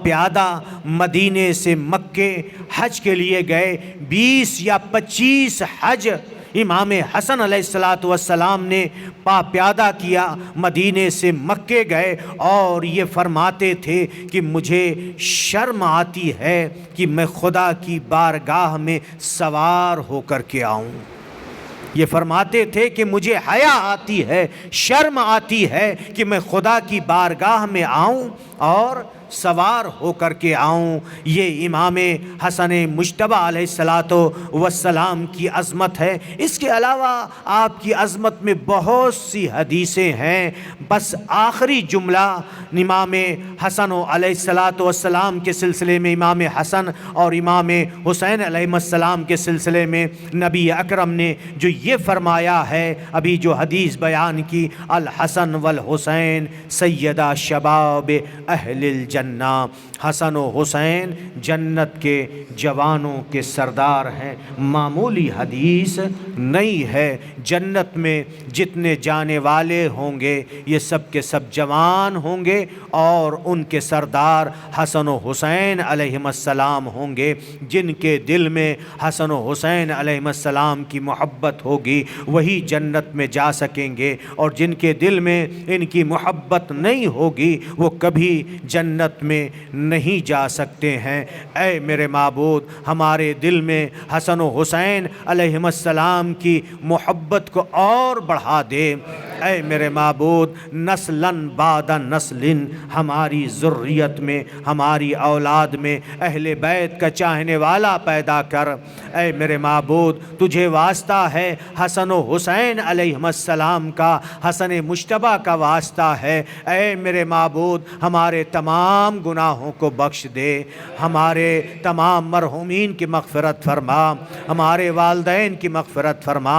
پیادہ مدینے سے مکے حج کے لیے گئے. 20 یا 25 حج امام حسن علیہ الصلاۃ والسلام نے پا پیادہ کیا، مدینے سے مکے گئے اور یہ فرماتے تھے کہ مجھے شرم آتی ہے کہ میں خدا کی بارگاہ میں سوار ہو کر کے آؤں۔ یہ فرماتے تھے کہ مجھے حیا آتی ہے، شرم آتی ہے کہ میں خدا کی بارگاہ میں آؤں اور سوار ہو کر کے آؤں۔ یہ امام حسن مجتبی علیہ الصلاۃ والسلام کی عظمت ہے۔ اس کے علاوہ آپ کی عظمت میں بہت سی حدیثیں ہیں، بس آخری جملہ امام حسن علیہ الصلاۃ والسلام کے سلسلے میں، امام حسن اور امام حسین علیہ السلام کے سلسلے میں نبی اکرم نے جو یہ فرمایا ہے، ابھی جو حدیث بیان کی، الحسن والحسین سیدہ شباب اہل الجنہ، حسن و حسین جنت کے جوانوں کے سردار ہیں۔ معمولی حدیث نہیں ہے، جنت میں جتنے جانے والے ہوں گے یہ سب کے سب جوان ہوں گے اور ان کے سردار حسن و حسین علیہ السلام ہوں گے۔ جن کے دل میں حسن و حسین علیہ السلام کی محبت ہوگی وہی جنت میں جا سکیں گے، اور جن کے دل میں ان کی محبت نہیں ہوگی وہ کبھی جنت میں نہیں جا سکتے ہیں۔ اے میرے معبود، ہمارے دل میں حسن و حسین علیہ السلام کی محبت کو اور بڑھا دے۔ اے میرے معبود، نسلاً بعد نسل ہماری ذریت میں، ہماری اولاد میں اہل بیت کا چاہنے والا پیدا کر۔ اے میرے معبود، تجھے واسطہ ہے حسن و حسین علیہ السلام کا، حسن مجتبی کا واسطہ ہے۔ اے میرے معبود، ہمارے تمام گناہوں کو بخش دے، ہمارے تمام مرحومین کی مغفرت فرما، ہمارے والدین کی مغفرت فرما۔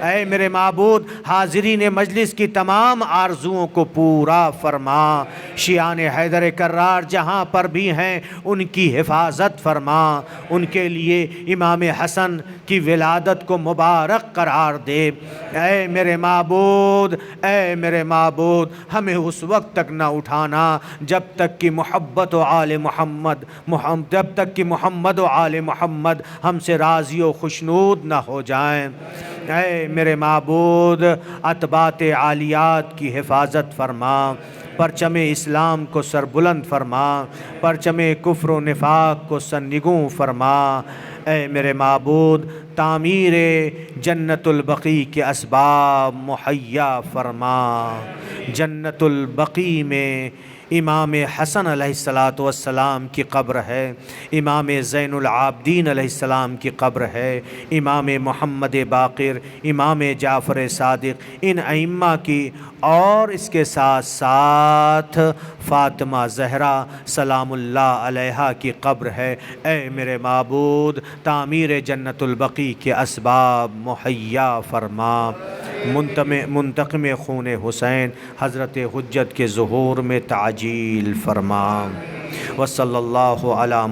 اے میرے معبود، حاضرین مجلس کی تمام آرزوؤں کو پورا فرما۔ شیعان حیدر کرار جہاں پر بھی ہیں ان کی حفاظت فرما، ان کے لیے امام حسن کی ولادت کو مبارک قرار دے۔ اے میرے معبود، اے میرے معبود، ہمیں اس وقت تک نہ اٹھانا جب تک کہ محبت و آل محمد جب تک کہ محمد و آل محمد ہم سے راضی و خوشنود نہ ہو جائیں۔ اے میرے معبود، اتباعِ عالیات کی حفاظت فرما، پرچم اسلام کو سربلند فرما، پرچم کفر و نفاق کو سرنگوں فرما۔ اے میرے معبود، تعمیر جنت البقیع کے اسباب مہیا فرما۔ جنت البقیع میں امام حسن علیہ الصلاۃ والسلام کی قبر ہے، امام زین العابدین علیہ السلام کی قبر ہے، امام محمد باقر، امام جعفر صادق، ان ائمہ کی، اور اس کے ساتھ ساتھ فاطمہ زہرا سلام اللہ علیہا کی قبر ہے۔ اے میرے معبود، تعمیر جنت البقیع کے اسباب مہیا فرما۔ منتقم خون حسین حضرت حجت کے ظہور میں تعجیل فرما۔ وصلی اللہ علی